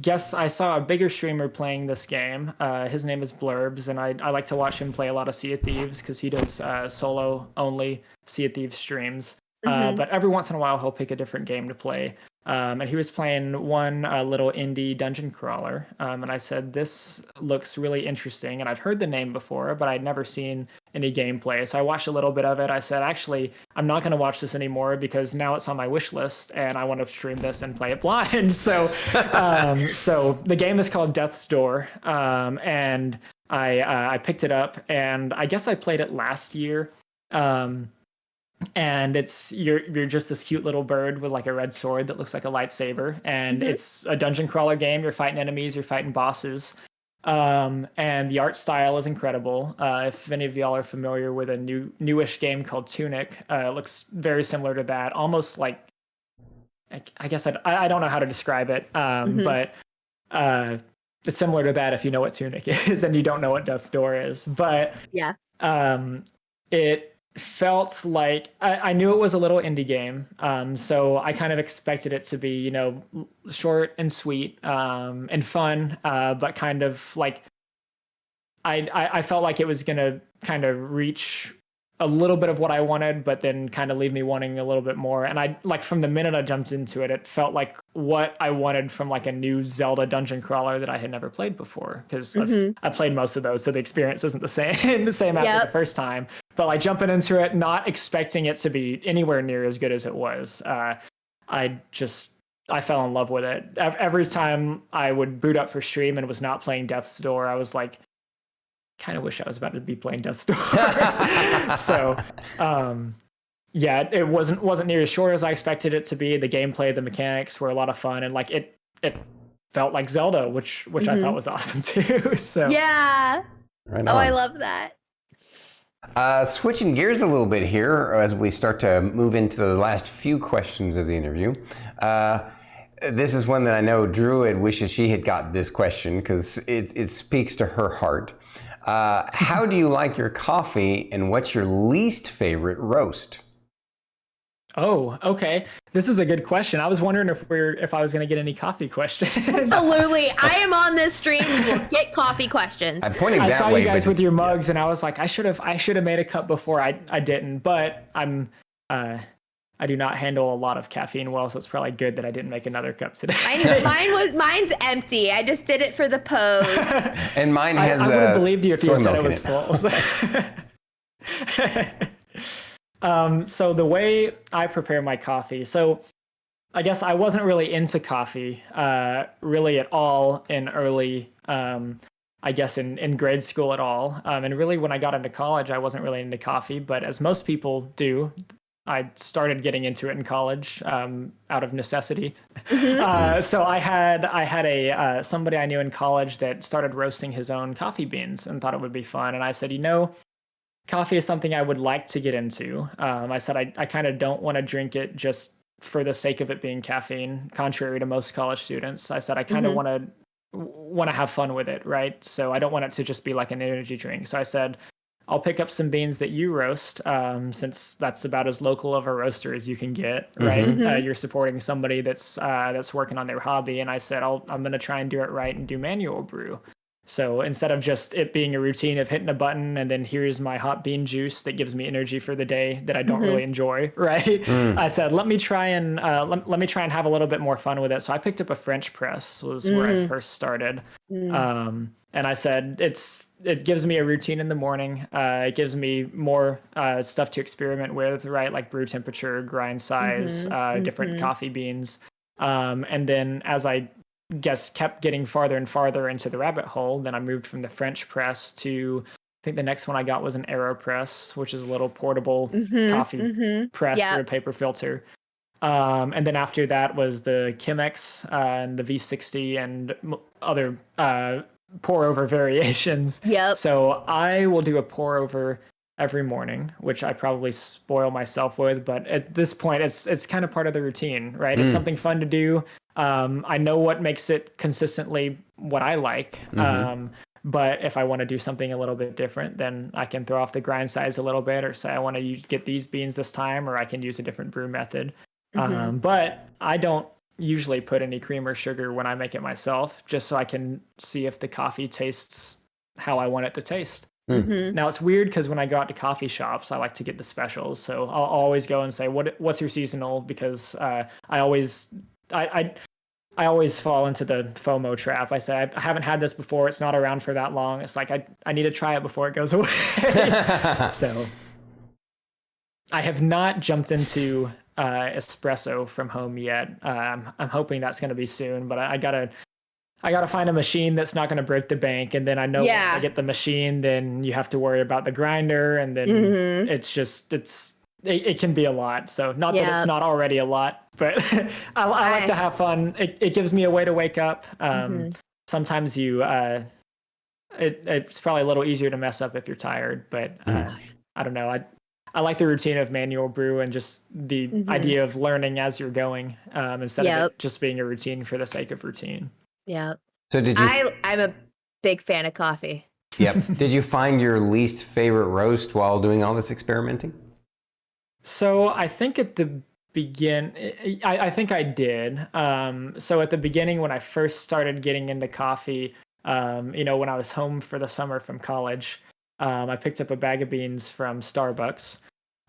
guess I saw a bigger streamer playing this game. His name is Blurbs, and I like to watch him play a lot of Sea of Thieves because he does solo only Sea of Thieves streams. But every once in a while, he'll pick a different game to play. And he was playing one little indie dungeon crawler. And I said, this looks really interesting. And I've heard the name before, but I'd never seen any gameplay. So I watched a little bit of it. I said, actually, I'm not going to watch this anymore because now it's on my wish list and I want to stream this and play it blind. So the game is called Death's Door. And I picked it up, and I guess I played it last year. And it's you're just this cute little bird with like a red sword that looks like a lightsaber, and it's a dungeon crawler game. You're fighting enemies, you're fighting bosses, and the art style is incredible. If any of y'all are familiar with a newish game called Tunic, it looks very similar to that, almost like, I guess I don't know how to describe it, but it's similar to that if you know what Tunic is and you don't know what Death's Door is. But yeah, it felt like I knew it was a little indie game, so I kind of expected it to be, short and sweet, and fun, but kind of like I felt like it was gonna kind of reach a little bit of what I wanted, but then kind of leave me wanting a little bit more. And I like from the minute I jumped into it, it felt like what I wanted from like a new Zelda dungeon crawler that I had never played before. Because I've pplayed most of those, so the experience isn't the same after the first time. But like jumping into it, not expecting it to be anywhere near as good as it was, I fell in love with it. Every time I would boot up for stream and was not playing Death's Door, I was like, kind of wish I was about to be playing Death's Door. So, it wasn't near as short as I expected it to be. The gameplay, the mechanics were a lot of fun, and like it felt like Zelda, which I thought was awesome too. So yeah, right on. I love that. Switching gears a little bit here as we start to move into the last few questions of the interview. This is one that I know Druid wishes she had got this question because it speaks to her heart. How do you like your coffee, and what's your least favorite roast? Oh, okay. This is a good question. I was wondering if I was going to get any coffee questions. Absolutely. I am on this stream. We will get coffee questions. I'm pointing that way. I saw you guys with your mugs, and I was like, I should have made a cup before. I didn't, but I do not handle a lot of caffeine well, so it's probably good that I didn't make another cup today. Mine's empty. I just did it for the pose. And mine has. I would have believed you if you said it was full. So the way I prepare my coffee, so I guess I wasn't really into coffee really at all in early, I guess in grade school at all. And really when I got into college, I wasn't really into coffee, but as most people do, I started getting into it in college out of necessity. So I had a somebody I knew in college that started roasting his own coffee beans and thought it would be fun. And I said, coffee is something I would like to get into. I said I kind of don't want to drink it just for the sake of it being caffeine, contrary to most college students. I said I kind of want to have fun with it, right? So I don't want it to just be like an energy drink. So I said, I'll pick up some beans that you roast, since that's about as local of a roaster as you can get, right? You're supporting somebody that's working on their hobby, and I said I'm going to try and do it right and do manual brew. So instead of just it being a routine of hitting a button and then here's my hot bean juice that gives me energy for the day that I don't really enjoy, right? I said, let me try and let me try and have a little bit more fun with it. So I picked up a French press, was where I first started. And I said, it gives me a routine in the morning. It gives me more stuff to experiment with, right? Like brew temperature, grind size, different coffee beans. And then as I kept getting farther and farther into the rabbit hole, then I moved from the French press to, I think the next one I got was an AeroPress, which is a little portable coffee press through a paper filter. And then after that was the Chemex and the V60 and other pour over variations. So I will do a pour over every morning, which I probably spoil myself with, but at this point it's kind of part of the routine, right? It's something fun to do. I know what makes it consistently what I like. But if I want to do something a little bit different, then I can throw off the grind size a little bit, or say I want to get these beans this time, or I can use a different brew method. But I don't usually put any cream or sugar when I make it myself, just so I can see if the coffee tastes how I want it to taste. Now it's weird because when I go out to coffee shops, I like to get the specials. So I'll always go and say, what's your seasonal? Because I always fall into the FOMO trap. I say, I haven't had this before. It's not around for that long. It's like, I need to try it before it goes away. So I have not jumped into espresso from home yet. I'm hoping that's going to be soon, but I gotta find a machine that's not going to break the bank. And then I know once I get the machine, then you have to worry about the grinder. And then it can be a lot. So not that it's not already a lot, but I like to have fun. It gives me a way to wake up. Sometimes it's probably a little easier to mess up if you're tired, but I don't know. I like the routine of manual brew and just the idea of learning as you're going, instead of it just being a routine for the sake of routine. Yeah. So I'm a big fan of coffee. Did you find your least favorite roast while doing all this experimenting? So I think at the I think I did. So at the beginning, when I first started getting into coffee, when I was home for the summer from college, I picked up a bag of beans from Starbucks.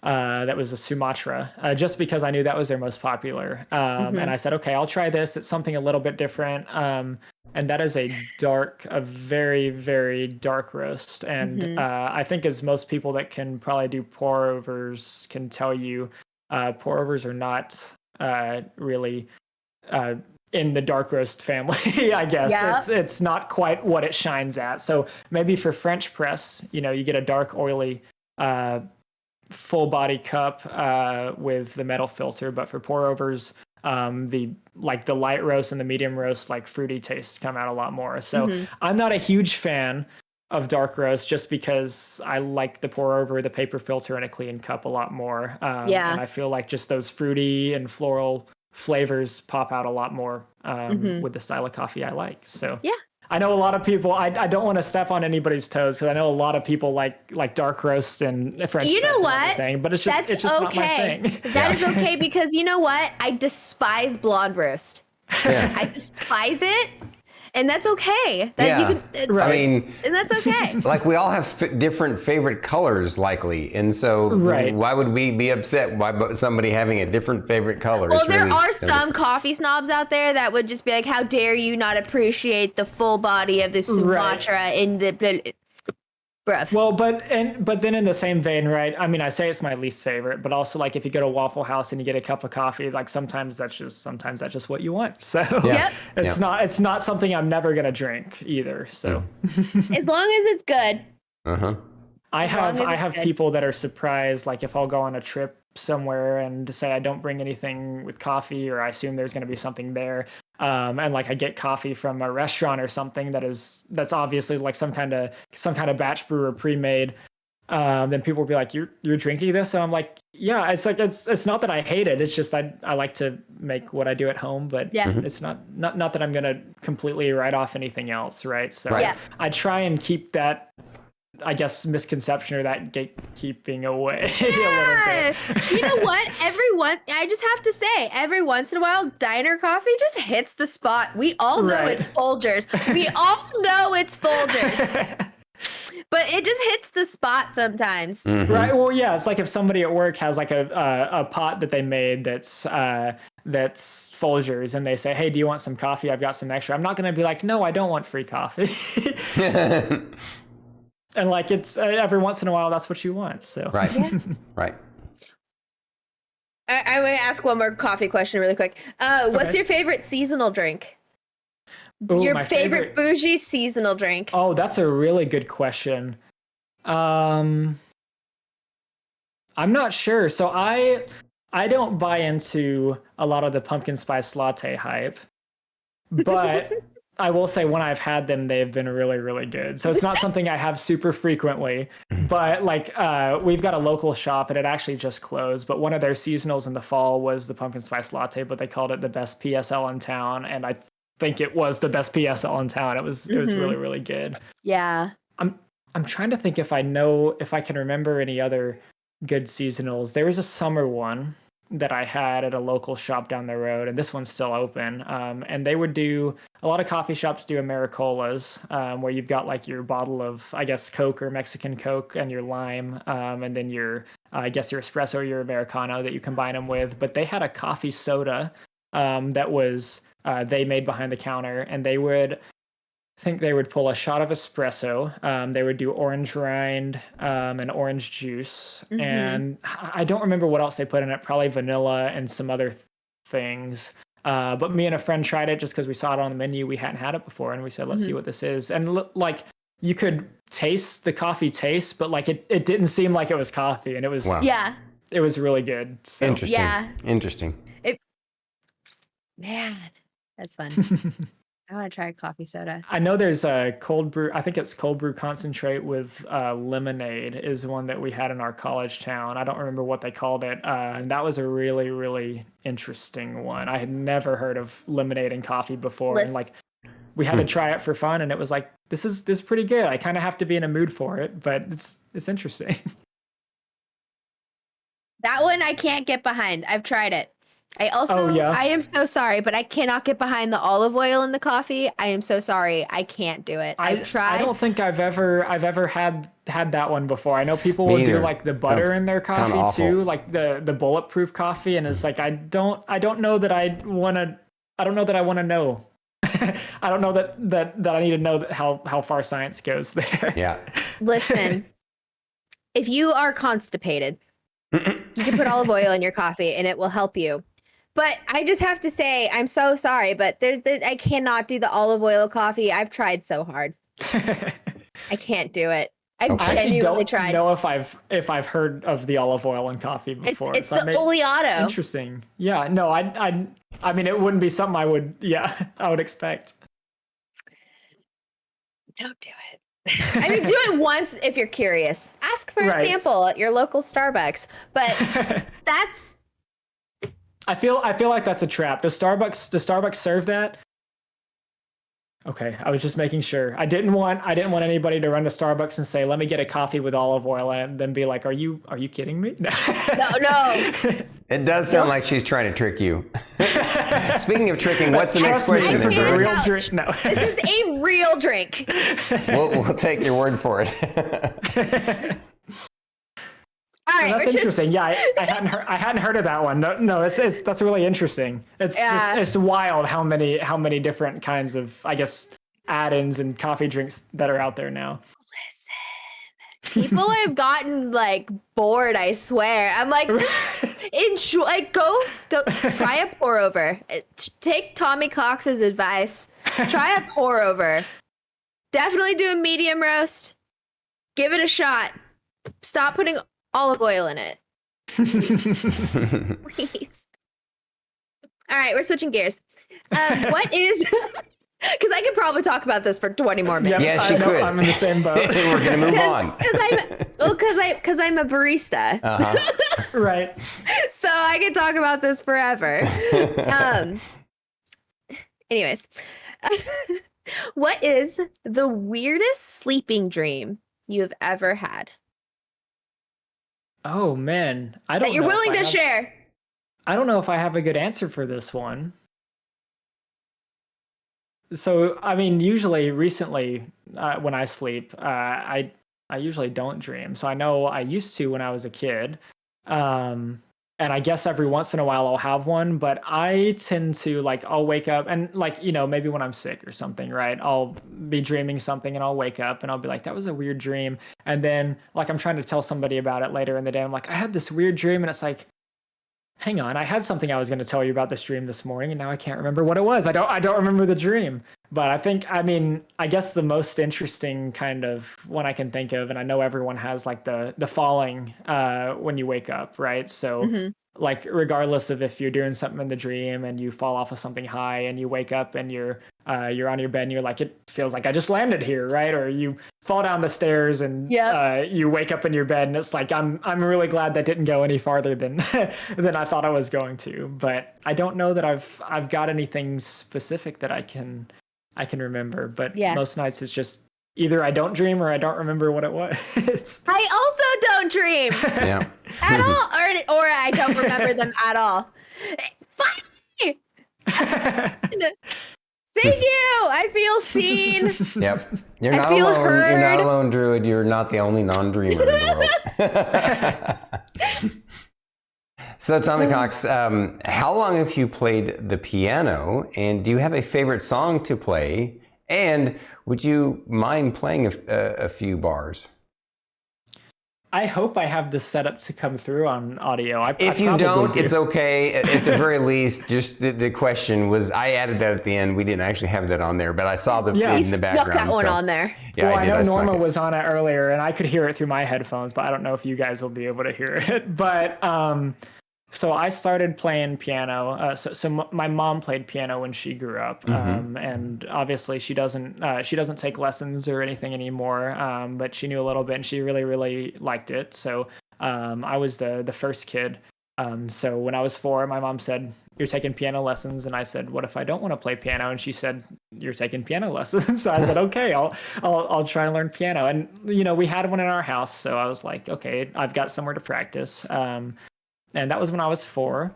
That was a Sumatra, just because I knew that was their most popular. And I said, okay, I'll try this. It's something a little bit different. And that is a very, very dark roast. And I think as most people that can probably do pour overs can tell you, pour overs are not really in the dark roast family, I guess. It's not quite what it shines at. So maybe for French press, you get a dark, oily, full body cup with the metal filter. But for pour overs, the light roast and the medium roast, like fruity tastes come out a lot more. So I'm not a huge fan of dark roast, just because I like the pour over, the paper filter, and a clean cup a lot more. And I feel like just those fruity and floral flavors pop out a lot more with the style of coffee I like. So I know a lot of people, I don't want to step on anybody's toes, because I know a lot of people like dark roast and French press and everything, but it's just okay. not my thing. That is okay, because you know what? I despise blonde roast. I despise it. And that's okay. And that's okay. Like, we all have different favorite colors, likely, and so why would we be upset by somebody having a different favorite color? Well, there are some coffee snobs out there that would just be like, "How dare you not appreciate the full body of the Sumatra in the." Well, but then in the same vein, right? I mean, I say it's my least favorite, but also, like, if you go to Waffle House and you get a cup of coffee, like, sometimes that's just what you want. So it's not something I'm never gonna drink either. So as long as it's good. I have people that are surprised, like, if I'll go on a trip somewhere and say I don't bring anything with coffee, or I assume there's going to be something there, and like I get coffee from a restaurant or something that's obviously like some kind of batch brew or pre-made, then people will be like, you're drinking this? And I'm like, yeah. It's like it's not that I hate it, it's just I like to make what I do at home, but it's not that I'm gonna completely write off anything else, right? So I try and keep that I guess, misconception or that gatekeeping away a little Yeah. bit. You know what? I just have to say, every once in a while, diner coffee just hits the spot. We all know Right. it's Folgers. We all know it's Folgers. But it just hits the spot sometimes. Right. Well, yeah. It's like if somebody at work has like a pot that they made that's Folgers, and they say, "Hey, do you want some coffee? I've got some extra." I'm not going to be like, "No, I don't want free coffee." And like it's every once in a while, that's what you want. So Right. Yeah. Right. I'm going to ask one more coffee question really quick. What's your favorite seasonal drink? Ooh, Your my favorite bougie seasonal drink? Oh, that's a really good question. I'm not sure. So I don't buy into a lot of the pumpkin spice latte hype, but I will say when I've had them, they've been really, really good. So it's not something I have super frequently, but like we've got a local shop and it actually just closed, but one of their seasonals in the fall was the pumpkin spice latte, but they called it the best PSL in town. And I think it was the best PSL in town. It was really, really good. Yeah. I'm trying to think if I can remember any other good seasonals. There was a summer one that I had at a local shop down the road, and this one's still open. And they would do, a lot of coffee shops do Americolas, where you've got like your bottle of, I guess, Coke or Mexican Coke and your lime, and then your, I guess, your espresso or your Americano that you combine them with. But they had a coffee soda that was, they made behind the counter, and they would, I think they would pull a shot of espresso. They would do orange rind and orange juice. And I don't remember what else they put in it, probably vanilla and some other things. But me and a friend tried it just because we saw it on the menu. We hadn't had it before. And we said, let's see what this is. And like you could taste the coffee taste, but like it didn't seem like it was coffee. And it was, it was really good. So. Interesting. Yeah. Interesting. Man, that's fun. I want to try coffee soda. I know there's a cold brew. I think it's cold brew concentrate with lemonade is one that we had in our college town. I don't remember what they called it. And that was a really, really interesting one. I had never heard of lemonade and coffee before. And like we had to try it for fun. And it was like, this is pretty good. I kind of have to be in a mood for it, but it's interesting. That one I can't get behind. I've tried it. I also, I am so sorry, but I cannot get behind the olive oil in the coffee. I am so sorry. I can't do it. I've tried. I don't think I've ever had that one before. I know people will do like the butter in their coffee too, like the bulletproof coffee. And it's like, I don't know that I want to know. I don't know that I need to know how far science goes there. Yeah. Listen, if you are constipated, you can put olive oil in your coffee and it will help you. But I just have to say, I'm so sorry, but I cannot do the olive oil coffee. I've tried so hard. I can't do it. I've genuinely tried. I don't know if I've heard of the olive oil in coffee before. It's the oleato. Interesting. Yeah. No, I mean, it wouldn't be something I would expect. Don't do it. I mean, do it once if you're curious. Ask for a sample at your local Starbucks. But that's. I feel like that's a trap. Does Starbucks serve that? Okay, I was just making sure. I didn't want anybody to run to Starbucks and say, "Let me get a coffee with olive oil," and then be like, "Are you kidding me?" No. It does sound like she's trying to trick you. Speaking of tricking, what's the next question? This is a real drink. No. This is a real drink. We'll take your word for it. All right, that's interesting. Yeah, I hadn't heard of that one. No, that's really interesting. It's wild how many different kinds of, I guess, add-ins and coffee drinks that are out there now. Listen, people have gotten like bored. I swear. I'm like, go try a pour over. Take Tommy Cox's advice. Try a pour over. Definitely do a medium roast. Give it a shot. Stop putting olive oil in it. Please. All right, we're switching gears. What is... Because I could probably talk about this for 20 more minutes. Yes, you could. I'm in the same boat. We're going to move on. Because I'm a barista. Right. So I could talk about this forever. Anyways. What is the weirdest sleeping dream you've ever had Oh man, I don't that you're know if willing I to have- share? I don't know if I have a good answer for this one. So, I mean, usually recently, when I sleep, I usually don't dream. So I know I used to when I was a kid, and I guess every once in a while I'll have one. But I tend to like I'll wake up and like maybe when I'm sick or something, right? I'll be dreaming something and I'll wake up and I'll be like, that was a weird dream. And then like I'm trying to tell somebody about it later in the day. I'm like, I had this weird dream, and it's like, hang on, I had something I was going to tell you about this dream this morning, and now I can't remember what it was. I don't remember the dream. But I guess the most interesting kind of one I can think of, and I know everyone has like the falling when you wake up, right? So like regardless of if you're doing something in the dream and you fall off of something high and you wake up and you're on your bed and you're like, it feels like I just landed here, right? Or you fall down the stairs and you wake up in your bed and it's like, I'm really glad that didn't go any farther than than I thought I was going to. But I don't know that I've got anything specific that I can remember. But most nights it's just either I don't dream or I don't remember what it was. I also don't dream at all, or I don't remember them at all. Finally! Thank you. I feel seen. Yep. You're not alone. Heard. You're not alone, Druid. You're not the only non-dreamer in the world. So, Tommycox, how long have you played the piano, and do you have a favorite song to play? And would you mind playing a few bars? I hope I have this set up to come through on audio. If you don't, it's okay. At the very least, just the question was, I added that at the end. We didn't actually have that on there, but I saw the in the background. Snuck that one on there. Yeah, well, I did. I know Norma was on it earlier, and I could hear it through my headphones, but I don't know if you guys will be able to hear it. But so I started playing piano. So my mom played piano when she grew up, and obviously she doesn't take lessons or anything anymore. But she knew a little bit, and she really liked it. So I was the first kid. So when I was 4, my mom said, "You're taking piano lessons," and I said, "What if I don't want to play piano?" And she said, "You're taking piano lessons." So I said, "Okay, I'll try and learn piano." And we had one in our house, so I was like, "Okay, I've got somewhere to practice." And that was when I was 4.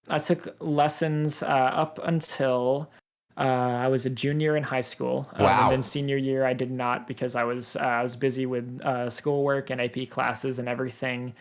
I took lessons up until I was a junior in high school. Wow. And then senior year, I did not because I was busy with schoolwork and AP classes and everything.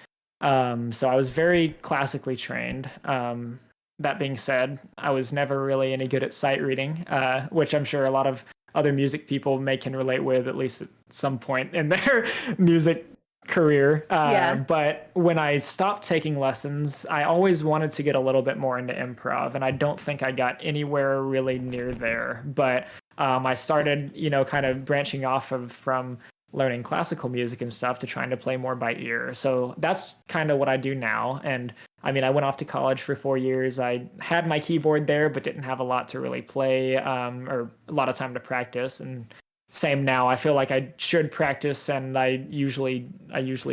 So I was very classically trained. That being said, I was never really any good at sight reading, which I'm sure a lot of other music people can relate with, at least at some point in their music career. But when I stopped taking lessons, I always wanted to get a little bit more into improv, and I don't think I got anywhere really near there. But I started, kind of branching off from learning classical music and stuff to trying to play more by ear. So that's kind of what I do now. And I mean, I went off to college for 4 years. I had my keyboard there, but didn't have a lot to really play or a lot of time to practice. And same now. I feel like I should practice, and I usually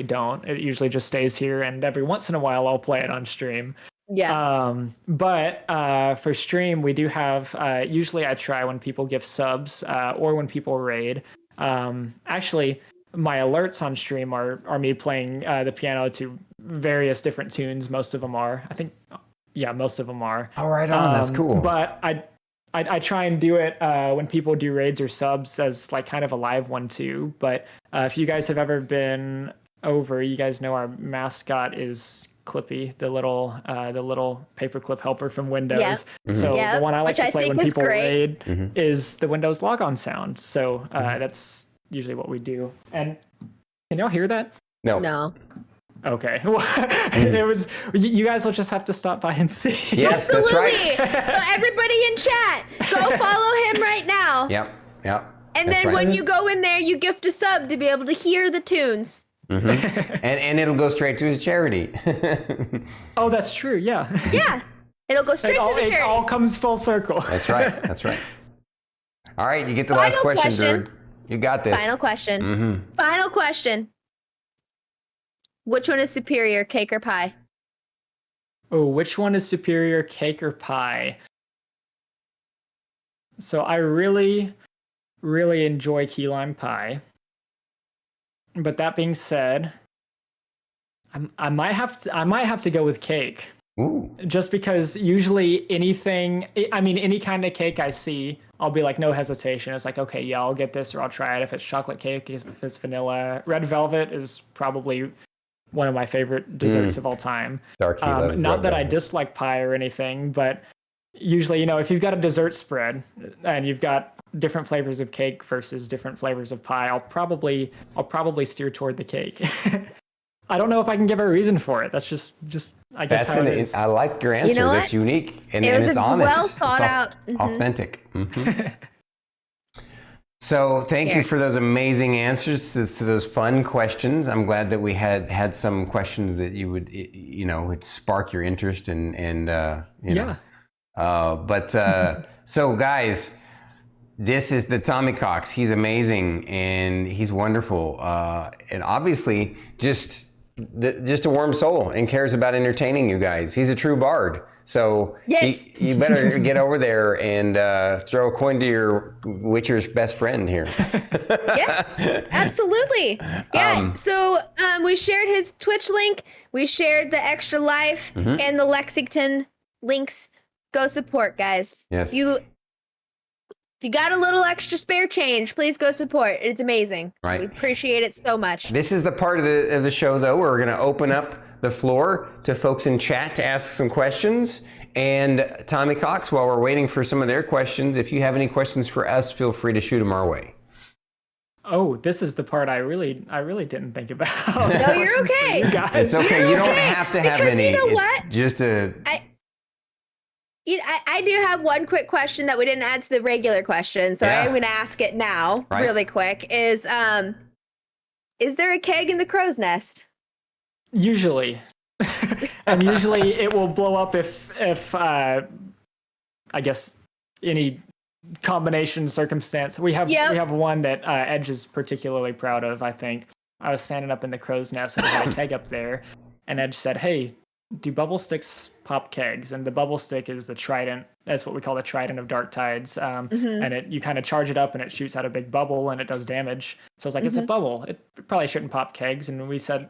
don't. It usually just stays here, and every once in a while I'll play it on stream. But for stream, we do have. Usually, I try when people give subs or when people raid. Actually, my alerts on stream are me playing the piano to various different tunes. Most of them are. I think, most of them are. All right, on. That's cool. But I try and do it when people do raids or subs as like kind of a live one too. But if you guys have ever been over, you guys know our mascot is Clippy, the little paperclip helper from Windows. So the one I like to play when people raid is the Windows logon sound. So that's usually what we do. And can y'all hear that? No. Okay. Well, it was. You guys will just have to stop by and see. Yes, Absolutely. That's right. So everybody in chat, go follow him right now. Yep. And then when you go in there, you gift a sub to be able to hear the tunes. And it'll go straight to his charity. Oh, that's true. Yeah. Yeah. It'll go straight to the charity. It all comes full circle. That's right. All right, you get the last question, dude. You got this. Final question. Final question. Which one is superior, cake or pie? Oh, which one is superior, cake or pie? So I really, really enjoy key lime pie. But that being said, I might have to go with cake. Ooh. Just because usually any kind of cake I see, I'll be like, no hesitation. It's like, okay, yeah, I'll get this or I'll try it. If it's chocolate cake, if it's vanilla. Red velvet is probably one of my favorite desserts of all time. Darky loves not red that I velvet. dislike pie or anything, but usually, if you've got a dessert spread and you've got different flavors of cake versus different flavors of pie, I'll probably steer toward the cake. I don't know if I can give a reason for it. That's just I guess how it is. I like your answer. You know what? That's unique and It was it's a honest. well thought out. Authentic. So thank you for those amazing answers to those fun questions. I'm glad that we had some questions that you would spark your interest and know. So guys, this is the Tommy Cox. He's amazing and he's wonderful, and obviously just a warm soul and cares about entertaining you guys. He's a true bard. So yes. you better get over there and throw a coin to your Witcher's best friend here. Yeah, absolutely. Yeah. So we shared his Twitch link. We shared the Extra Life and the Lexington links. Go support, guys. Yes. If you got a little extra spare change, please go support. It's amazing. Right. We appreciate it so much. This is the part of the show, though, where we're going to open up the floor to folks in chat to ask some questions. And Tommy Cox, while we're waiting for some of their questions, if you have any questions for us, feel free to shoot them our way. Oh, this is the part I really didn't think about. No, you're okay. You guys. It's okay. You're You don't okay. have to have Because any. you know It's what? just a. I do have one quick question that we didn't add to the regular question, so Yeah. I'm going to ask it now, Right. really quick. Is there a keg in the crow's nest? Usually. And usually it will blow up if I guess any combination circumstance. We have one that Edge is particularly proud of, I think. I was standing up in the crow's nest and I had a keg up there, and Edge said, "Hey, do bubble sticks pop kegs?" And the bubble stick is the trident. That's what we call the trident of dark tides. And you kind of charge it up and it shoots out a big bubble and it does damage. So I was like, it's a bubble. It probably shouldn't pop kegs. And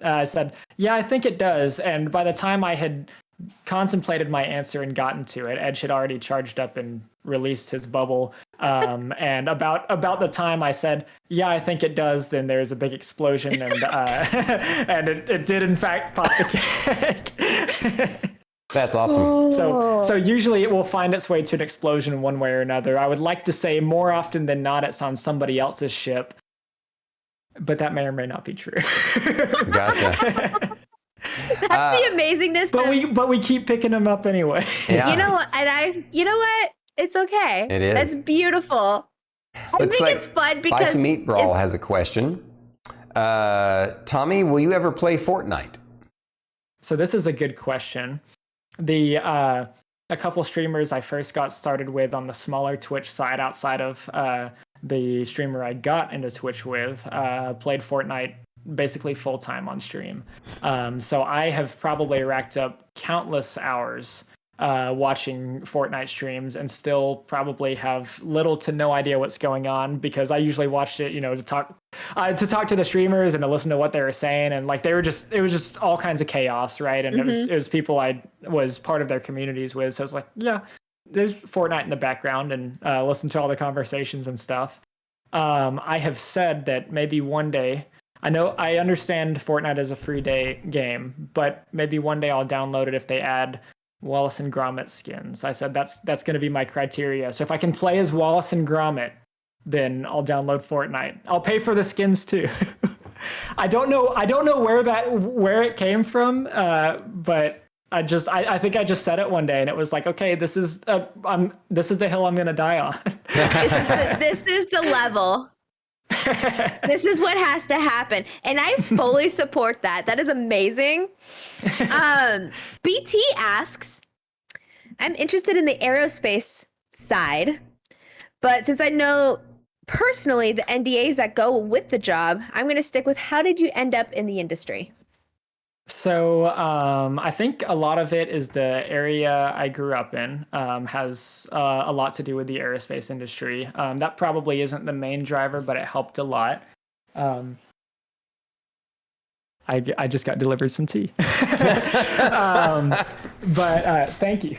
I said, yeah, I think it does. And by the time I had contemplated my answer and gotten to it, Edge had already charged up and released his bubble. And about the time I said, yeah, I think it does, then there's a big explosion and and it did in fact pop the keg. That's awesome. So usually it will find its way to an explosion one way or another. I would like to say more often than not it's on somebody else's ship, but that may or may not be true. Gotcha. That's the amazingness. But we keep picking them up anyway. Yeah. You know what? You know what? It's okay. It is. That's beautiful. I think it's fun because Spicy Meat Brawl has a question. Tommy, will you ever play Fortnite? So this is a good question. A couple streamers I first got started with on the smaller Twitch side outside of the streamer I got into Twitch with played Fortnite basically full time on stream. So I have probably racked up countless hours watching Fortnite streams and still probably have little to no idea what's going on because I usually watched it, to talk to the streamers and to listen to what they were saying, and like it was just all kinds of chaos, right? And it was people I was part of their communities with, so it's like, yeah, there's Fortnite in the background and listen to all the conversations and stuff. I have said that maybe one day, I understand Fortnite is a free day game, but maybe one day I'll download it if they add Wallace and Gromit skins. I said that's going to be my criteria. So if I can play as Wallace and Gromit, then I'll download Fortnite. I'll pay for the skins too. I don't know where it came from, but I think I just said it one day and it was like, okay, this is the hill I'm going to die on. This is the level. This is what has to happen, and I fully support that. That is amazing. BT asks, I'm interested in the aerospace side, but since I know personally the NDAs that go with the job, I'm going to stick with how did you end up in the industry? So I think a lot of it is the area I grew up in has a lot to do with the aerospace industry. That probably isn't the main driver, but it helped a lot. I just got delivered some tea. But thank you.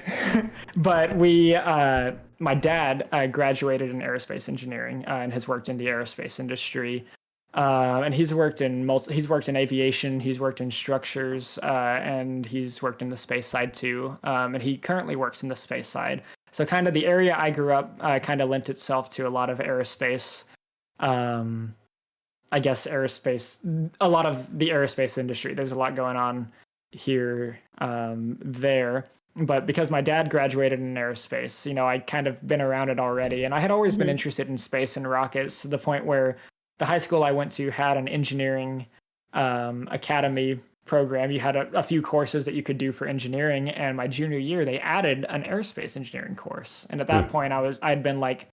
But my dad graduated in aerospace engineering and has worked in the aerospace industry. And he's worked in aviation, he's worked in structures, and he's worked in the space side too. And he currently works in the space side. So kind of the area I grew up kind of lent itself to a lot of aerospace. I guess a lot of the aerospace industry. There's a lot going on here, there. But because my dad graduated in aerospace, I'd kind of been around it already. And I had always been interested in space and rockets to the point where the high school I went to had an engineering academy program. You had a few courses that you could do for engineering. And my junior year, they added an aerospace engineering course. And at that point, I'd been like,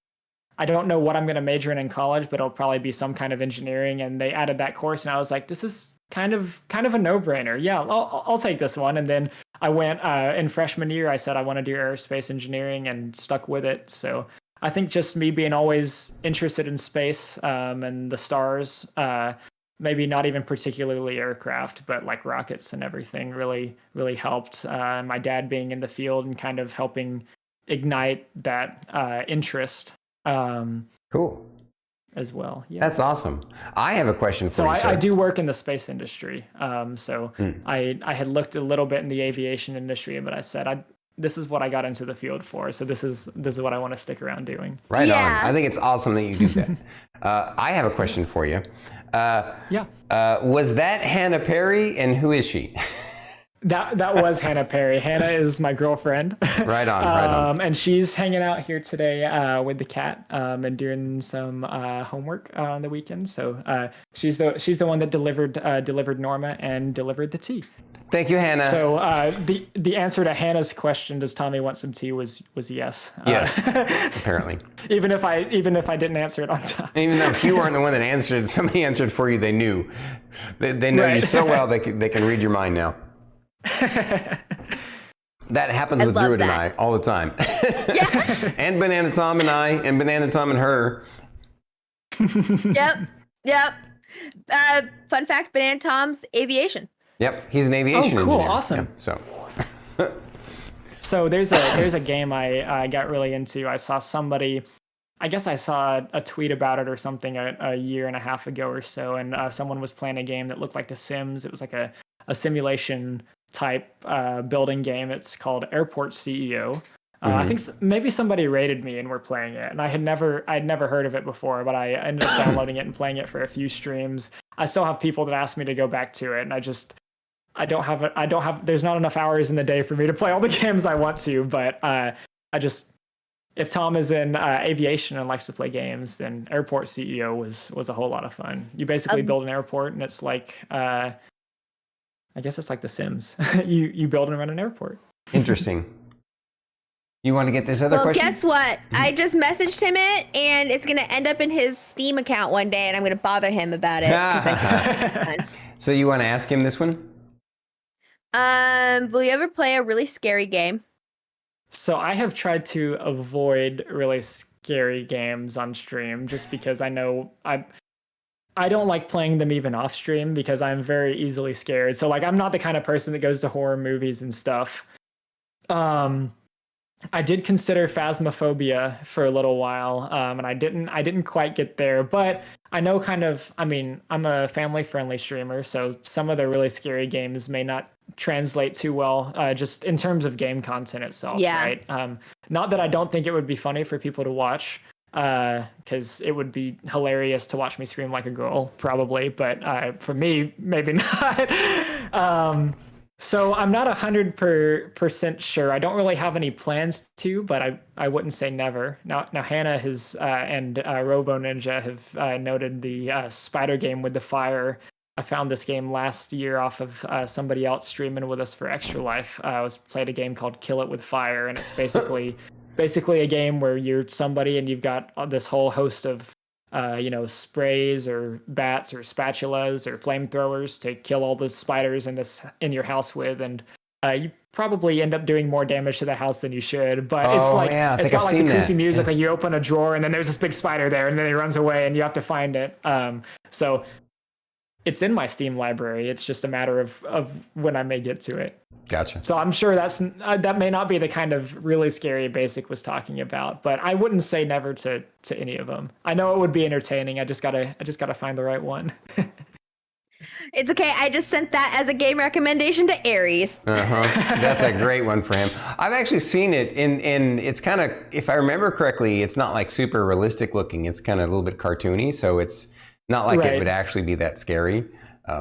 I don't know what I'm going to major in college, but it'll probably be some kind of engineering. And they added that course, and I was like, this is kind of a no-brainer. Yeah, I'll take this one. And then I went in freshman year. I said I want to do aerospace engineering and stuck with it. So I think just me being always interested in space and the stars, maybe not even particularly aircraft, but like rockets and everything, really, really helped. My dad being in the field and kind of helping ignite that interest. Cool. As well. Yeah. That's awesome. I have a question for you. So I do work in the space industry. I had looked a little bit in the aviation industry, but I said this is what I got into the field for. So this is what I want to stick around doing. Right on. I think it's awesome that you do that. I have a question for you. Was that Hannah Perry, and who is she? That was Hannah Perry. Hannah is my girlfriend. Right on. And she's hanging out here today with the cat and doing some homework on the weekend. So she's the one that delivered Norma and delivered the tea. Thank you, Hannah. So the answer to Hannah's question, does Tommy want some tea, was yes. Yes, apparently. Even if I didn't answer it on time. Even though you weren't the one that answered, somebody answered for you. They knew. They know you so well they can read your mind now. That happens with Druid and I all the time. Yeah. And Banana Tom and I, and Banana Tom and her. Yep. Fun fact: Banana Tom's aviation. Yep, he's an aviation engineer. Awesome. Awesome. Yep, so there's a game I got really into. I saw somebody, I guess I saw a tweet about it or something a year and a half ago or so, and someone was playing a game that looked like The Sims. It was like a simulation type building game. It's called Airport CEO. I think maybe somebody rated me and were playing it, and I'd never heard of it before, but I ended up downloading it and playing it for a few streams. I still have people that ask me to go back to it, and I don't have there's not enough hours in the day for me to play all the games I want to, but if Tom is in aviation and likes to play games, then Airport CEO was a whole lot of fun. You basically build an airport, and it's like I guess it's like The Sims. you build and run an airport. Interesting. You want to get this other question? Well, guess what? I just messaged him it, and it's going to end up in his Steam account one day, and I'm going to bother him about it. So you want to ask him this one? Will you ever play a really scary game? So I have tried to avoid really scary games on stream just because I know I don't like playing them even off stream because I'm very easily scared. So like I'm not the kind of person that goes to horror movies and stuff. I did consider Phasmophobia for a little while, and I didn't quite get there, but I know I'm a family-friendly streamer, so some of the really scary games may not translate too well, just in terms of game content itself, right? Not that I don't think it would be funny for people to watch, because it would be hilarious to watch me scream like a girl, probably, but for me, maybe not. So I'm not 100% sure. I don't really have any plans to, but I wouldn't say never. Now Hannah has and Robo Ninja have noted the spider game with the fire. I found this game last year off of somebody else streaming with us for Extra Life. I played a game called Kill It With Fire, and it's basically a game where you're somebody and you've got this whole host of sprays or bats or spatulas or flamethrowers to kill all the spiders in your house with, and you probably end up doing more damage to the house than you should. But it's got like the creepy music, like you open a drawer and then there's this big spider there, and then he runs away and you have to find it. So it's in my Steam library. It's just a matter of when I may get to it. Gotcha. So I'm sure that may not be the kind of really scary Basic was talking about, but I wouldn't say never to any of them. I know it would be entertaining. I just gotta find the right one. It's okay. I just sent that as a game recommendation to Aries. That's a great one for him. I've actually seen it, and it's kind of, if I remember correctly, it's not like super realistic looking. It's kind of a little bit cartoony, so it's not like it would actually be that scary.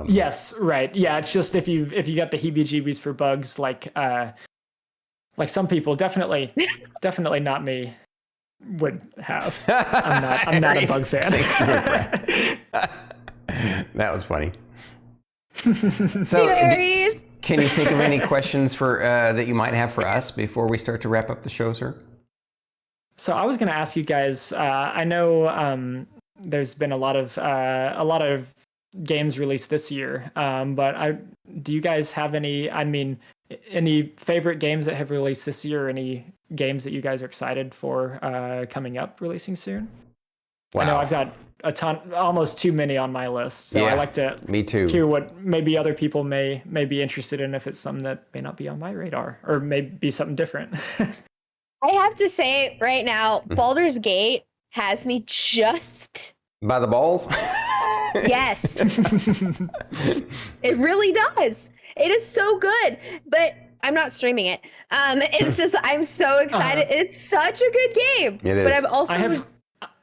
Yes, right. Yeah, it's just if you got the heebie-jeebies for bugs, like some people, definitely not me, would have. I'm not a bug fan. That was funny. So, Aries. Can you think of any questions for that you might have for us before we start to wrap up the show, sir? So I was going to ask you guys. I know there's been a lot of games released this year, but do you guys have any? I mean, any favorite games that have released this year? Or any games that you guys are excited for coming up, releasing soon? Wow. I know I've got a ton, almost too many on my list. So I like to hear what maybe other people may be interested in if it's something that may not be on my radar or may be something different. I have to say right now, Baldur's Gate has me just by the balls. Yes. It really does. It is so good, but I'm not streaming it. It's just I'm so excited. It's such a good game. It is. But I'm also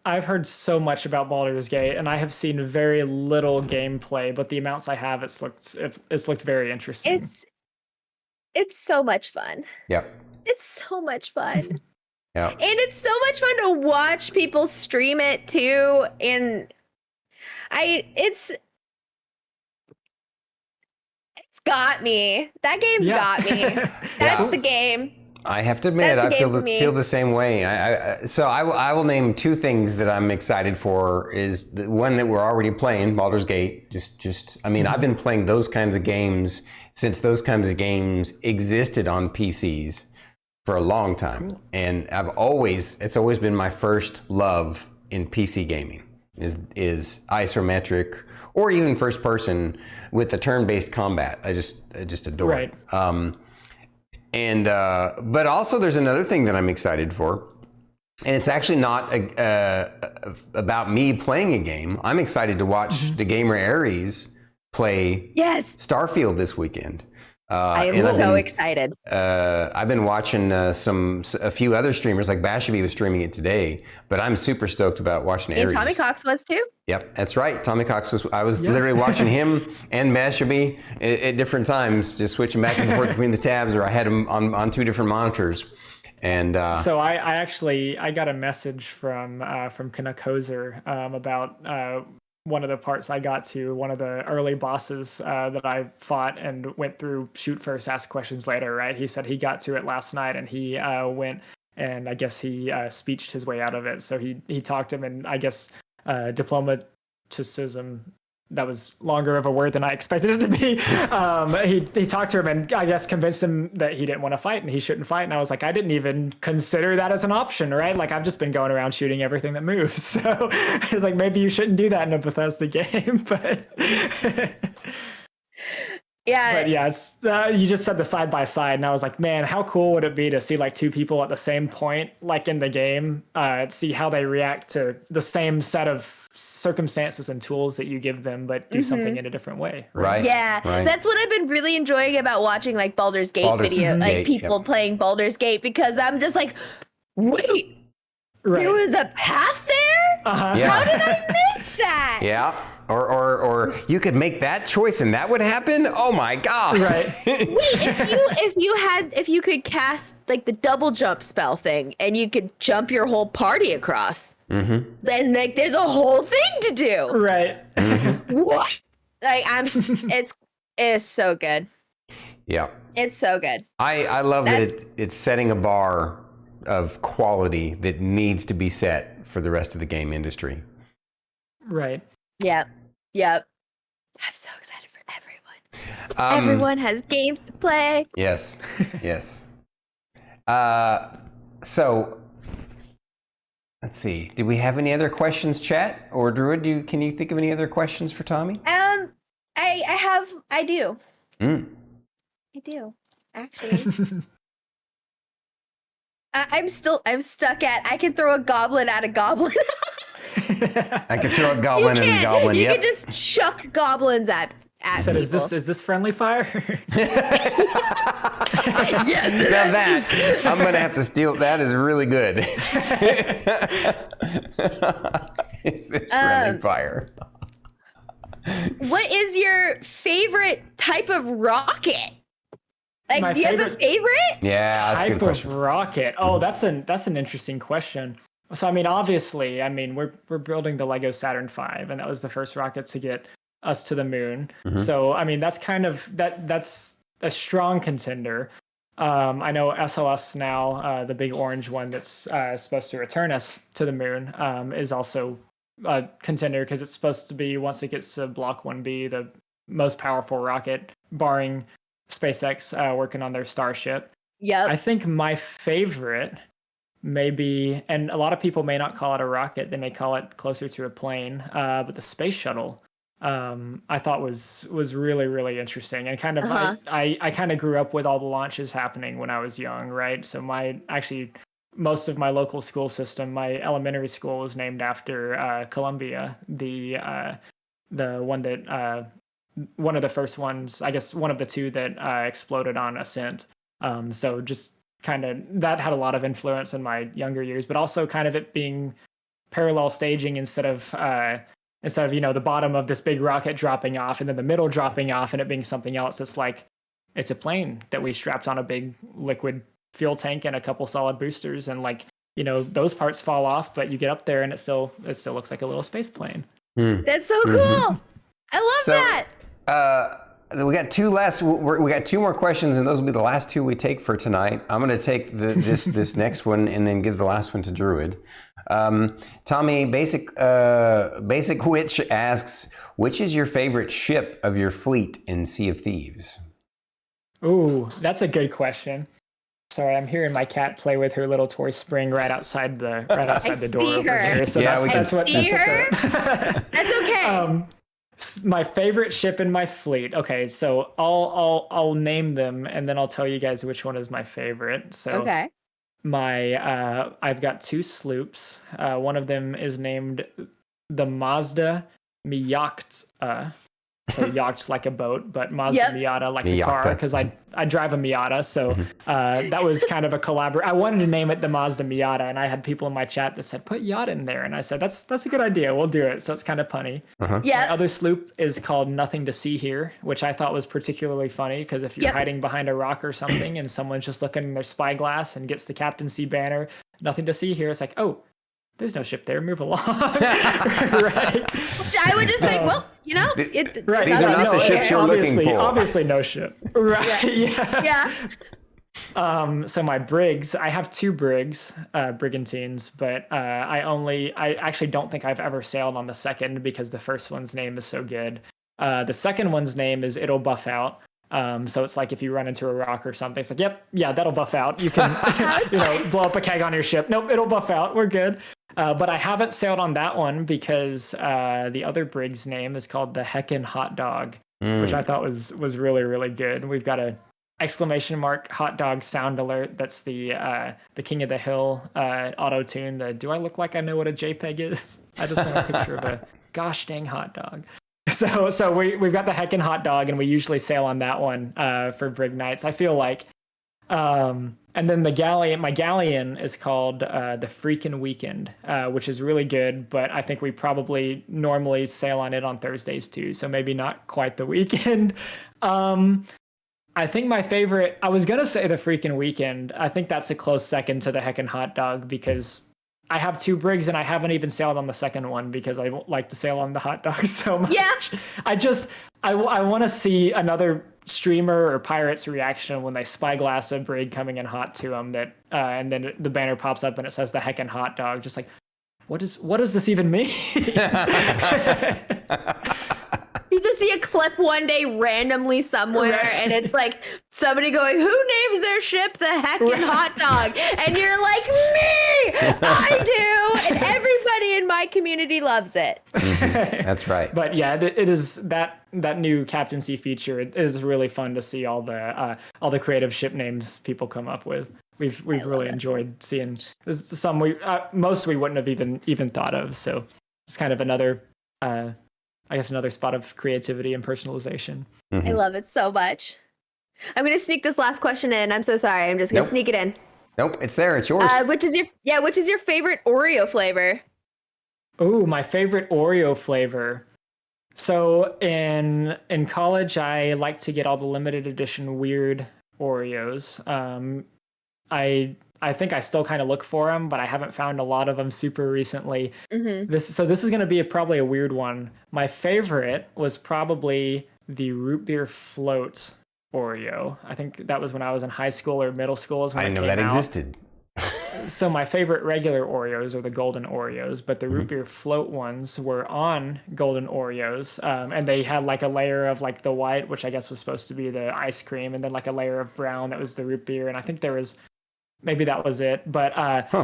I've heard so much about Baldur's Gate, and I have seen very little gameplay, but the amounts I have, it's looked very interesting. It's so much fun. Yep. It's so much fun. Yeah. And it's so much fun to watch people stream it too. And it's got me. That game's got me. That's the game. I have to admit, I feel the same way. I will name two things that I'm excited for. Is the one that we're already playing, Baldur's Gate. I've been playing those kinds of games since those kinds of games existed on PCs for a long time, and it's always been my first love in PC gaming is isometric or even first person with the turn-based combat. I just adore it. But also there's another thing that I'm excited for, and it's actually not about me playing a game. I'm excited to watch the gamer Aries play Starfield this weekend. I am so excited. I've been watching a few other streamers, like Bashaby was streaming it today, but I'm super stoked about watching Aries. And Tommycox was too? Yep, that's right. Tommycox was. I was literally watching him and Bashaby at different times, just switching back and forth between the tabs, or I had them on two different monitors. And so I got a message from Canuck Hoser about one of the parts I got to, one of the early bosses that I fought and went through shoot first, ask questions later, right? He said he got to it last night, and he went, and I guess he speeched his way out of it. So he talked him, and I guess diplomaticism, that was longer of a word than I expected it to be. He talked to him and I guess convinced him that he didn't want to fight and he shouldn't fight. And I was like, I didn't even consider that as an option, right? Like, I've just been going around shooting everything that moves. So it's like, maybe you shouldn't do that in a Bethesda game, but yeah, it's you just said the side by side, and I was like, man, how cool would it be to see like two people at the same point, like in the game, see how they react to the same set of circumstances and tools that you give them, but do something in a different way. Right. Yeah, that's what I've been really enjoying about watching like Baldur's Gate video, like people playing Baldur's Gate, because I'm just like, wait, there was a path there? How did I miss that? Yeah. Or you could make that choice and that would happen? Oh my God. Right. Wait, if you could cast like the double jump spell thing and you could jump your whole party across, then like there's a whole thing to do. Right. What? Like it is so good. Yeah. It's so good. I love that it's setting a bar of quality that needs to be set for the rest of the game industry. Right. Yep. I'm so excited for everyone. Everyone has games to play. Yes. So let's see. Do we have any other questions, chat? Or Druid, can you think of any other questions for Tommy? I do. Mm. I do, actually. I'm stuck at, I can throw a goblin at a goblin. I can throw a goblin and a goblin. You can just chuck goblins at So people. is this friendly fire? Yes, it Now is. that, I'm going to have to steal. That is really good. Is this friendly fire? What is your favorite type of rocket? Like, My do you have a favorite? Yeah, that's a good Type question. of rocket. Oh, that's an interesting question. So I mean, obviously, we're building the Lego Saturn V, and that was the first rocket to get us to the moon. Mm-hmm. So I mean, that's kind of that's a strong contender. I know SLS now, the big orange one that's supposed to return us to the moon, is also a contender because it's supposed to be, once it gets to Block 1B, the most powerful rocket, barring SpaceX working on their Starship. Yep. I think my favorite maybe, and a lot of people may not call it a rocket, they may call it closer to a plane, but the space shuttle I thought was really, really interesting, and kind of I kind of grew up with all the launches happening when I was young, right? So most of my local school system, my elementary school, was named after Columbia, the one that one of the first ones, I guess one of the two that exploded on ascent. So just kind of that had a lot of influence in my younger years, but also kind of it being parallel staging instead of the bottom of this big rocket dropping off and then the middle dropping off and it being something else. It's like it's a plane that we strapped on a big liquid fuel tank and a couple solid boosters, and those parts fall off, but you get up there and it still looks like a little space plane. That's so cool. I love that. We got two more questions, and those will be the last two we take for tonight. I'm going to take this next one and then give the last one to Druid. Tommy, Basic Witch asks, which is your favorite ship of your fleet in Sea of Thieves? Ooh, that's a good question. Sorry, I'm hearing my cat play with her little toy spring right outside the door over here. So yeah, that's what That's okay. My favorite ship in my fleet. Okay, so I'll name them and then I'll tell you guys which one is my favorite. So okay. I've got two sloops. One of them is named the Mazda Miata. So yacht like a boat, but Mazda Miata like the car, because I drive a Miata. So that was kind of a collaboration. I wanted to name it the Mazda Miata, and I had people in my chat that said, put yacht in there. And I said, that's a good idea. We'll do it. So it's kind of punny. Yeah. My other sloop is called Nothing to See Here, which I thought was particularly funny because if you're hiding behind a rock or something and someone's just looking in their spyglass and gets the captaincy banner, Nothing to See Here, it's like, oh, there's no ship there. Move along. Right. Which I would just think, well, these are not the ships you're looking for. Obviously, no ship. Right. Yeah. So my brigs, I have two brigs, brigantines, but I actually don't think I've ever sailed on the second because the first one's name is so good. The second one's name is It'll Buff Out. So it's like if you run into a rock or something, it's like, that'll buff out. You can, blow up a keg on your ship. Nope, it'll buff out. We're good. But I haven't sailed on that one because the other brig's name is called the Heckin' Hot Dog, which I thought was really, really good. We've got a ! Hot dog sound alert. That's the King of the Hill auto tune. The Do I look like I know what a JPEG is? I just want a picture of a gosh dang hot dog. So we've got the Heckin' Hot Dog, and we usually sail on that one for brig nights. I feel like. And then my galleon is called the Freakin' Weekend, which is really good, but I think we probably normally sail on it on Thursdays too, so maybe not quite the weekend. I think my favorite, I was going to say the Freakin' Weekend. I think that's a close second to the Heckin' Hot Dog because I have two brigs and I haven't even sailed on the second one because I don't like to sail on the hot dog so much. Yeah. I want to see another streamer or pirate's reaction when they spyglass a brig coming in hot to them and then the banner pops up and it says the Heckin' Hot Dog. Just like, what does this even mean? You just see a clip one day randomly somewhere, and it's like somebody going, "Who names their ship the Heckin' Hot Dog?" And you're like, "Me, I do," and everybody Everybody in my community loves it. That's right. But yeah, it is that new captaincy feature. It is really fun to see all the creative ship names people come up with. We've really enjoyed seeing some most we wouldn't have even thought of. So it's kind of another another spot of creativity and personalization. I love it so much. I'm gonna sneak this last question in. I'm so sorry. I'm just gonna sneak it in. Nope, it's there. It's yours. Which is your favorite Oreo flavor? Oh, my favorite Oreo flavor. So in college, I like to get all the limited edition weird Oreos. I think I still kind of look for them, but I haven't found a lot of them super recently. This is going to be probably a weird one. My favorite was probably the root beer float Oreo. I think that was when I was in high school or middle school. Is when I didn't know that existed. So my favorite regular Oreos are the golden Oreos, but the root beer float ones were on golden Oreos, and they had like a layer of like the white, which I guess was supposed to be the ice cream, and then like a layer of brown that was the root beer, and I think maybe that was it, but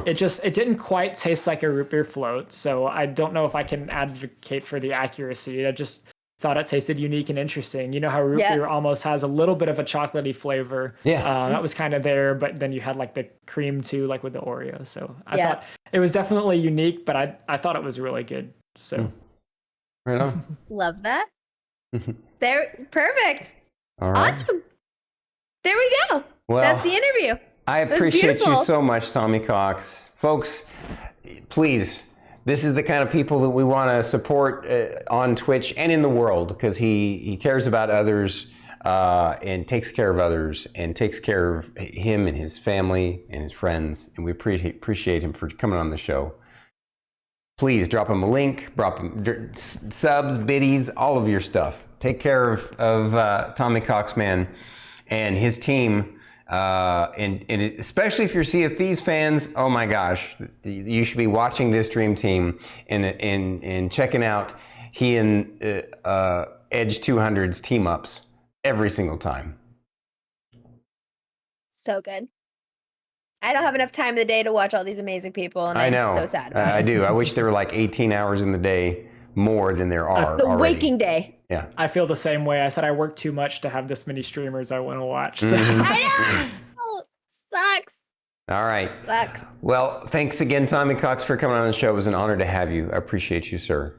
it didn't quite taste like a root beer float, so I don't know if I can advocate for the accuracy. I just thought it tasted unique and interesting. You know how root beer almost has a little bit of a chocolatey flavor. That was kind of there, but then you had like the cream too, like with the Oreo. So I thought it was definitely unique, but I thought it was really good. So right on. Love that. There, perfect. All right. Awesome. There we go. Well, that's the interview. I appreciate you so much, Tommy Cox. Folks, please, this is the kind of people that we want to support on Twitch and in the world, because he cares about others and takes care of others and takes care of him and his family and his friends. And we appreciate him for coming on the show. Please drop him a link, drop him subs, biddies, all of your stuff. Take care of Tommy Cox, man, and his team. And especially if you're Sea of Thieves fans, oh my gosh, you should be watching this Dream Team and checking out he and Edge 200's team ups every single time. So good. I don't have enough time in the day to watch all these amazing people, and I'm so sad about it. I do. I wish there were like 18 hours in the day more than there are the already. waking day. Yeah. I feel the same way. I said I work too much to have this many streamers I want to watch. So. I know. Sucks. All right. Sucks. Well, thanks again, Tommy Cox, for coming on the show. It was an honor to have you. I appreciate you, sir.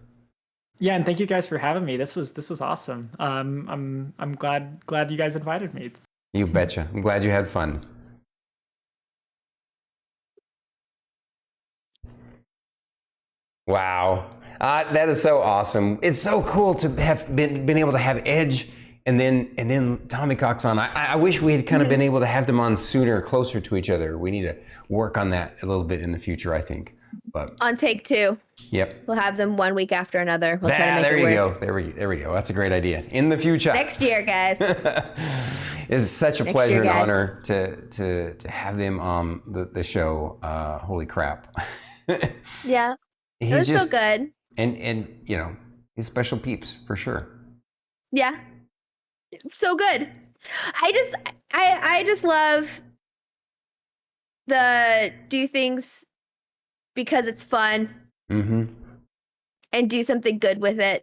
Yeah, and thank you guys for having me. This was awesome. I'm glad you guys invited me. You betcha. I'm glad you had fun. Wow. That is so awesome. It's so cool to have been able to have Edge and then Tommy Cox on. I wish we had kind of been able to have them on sooner, closer to each other. We need to work on that a little bit in the future, I think. But on take 2. Yep. We'll have them one week after another. We'll try to make it work. There we go. That's a great idea. In the future. Next year, guys. It's such a pleasure and honor to have them on the show. Holy crap. Yeah. It was so good. And you know, he's special peeps for sure. Yeah. So good. I just love the do things because it's fun and do something good with it.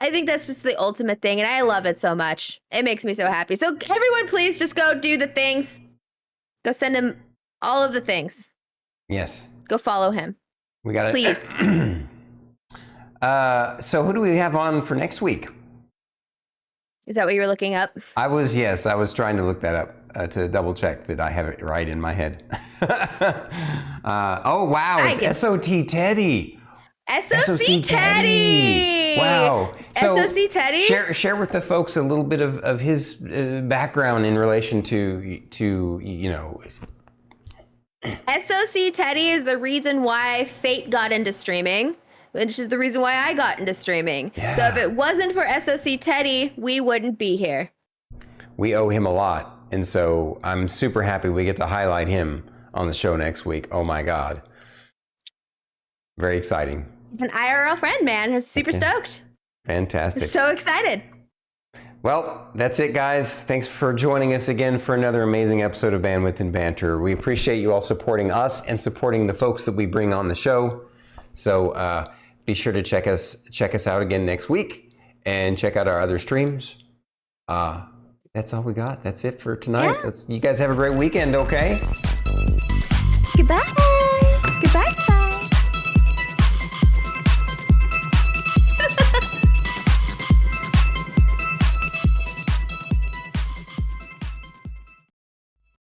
I think that's just the ultimate thing, and I love it so much. It makes me so happy. So everyone, please just go do the things. Go send him all of the things. Yes. Go follow him. We got it. Please. So who do we have on for next week? Is that what you were looking up? I was trying to look that up to double check that I have it right in my head. Oh wow, it's SOT Teddy. SOC Teddy. Wow. So SOC Teddy. Share with the folks a little bit of his background in relation to you know. SOC Teddy is the reason why Fate got into streaming, which is the reason why I got into streaming. Yeah. So if it wasn't for SOC Teddy, we wouldn't be here. We owe him a lot, and so I'm super happy we get to highlight him on the show next week. Oh my God. Very exciting. He's an IRL friend, man. I'm super stoked. Fantastic. I'm so excited. Well, that's it, guys. Thanks for joining us again for another amazing episode of Bandwidth and Banter. We appreciate you all supporting us and supporting the folks that we bring on the show. So be sure to check us out again next week, and check out our other streams. That's all we got. That's it for tonight. Yeah. You guys have a great weekend, okay? Goodbye. Goodbye.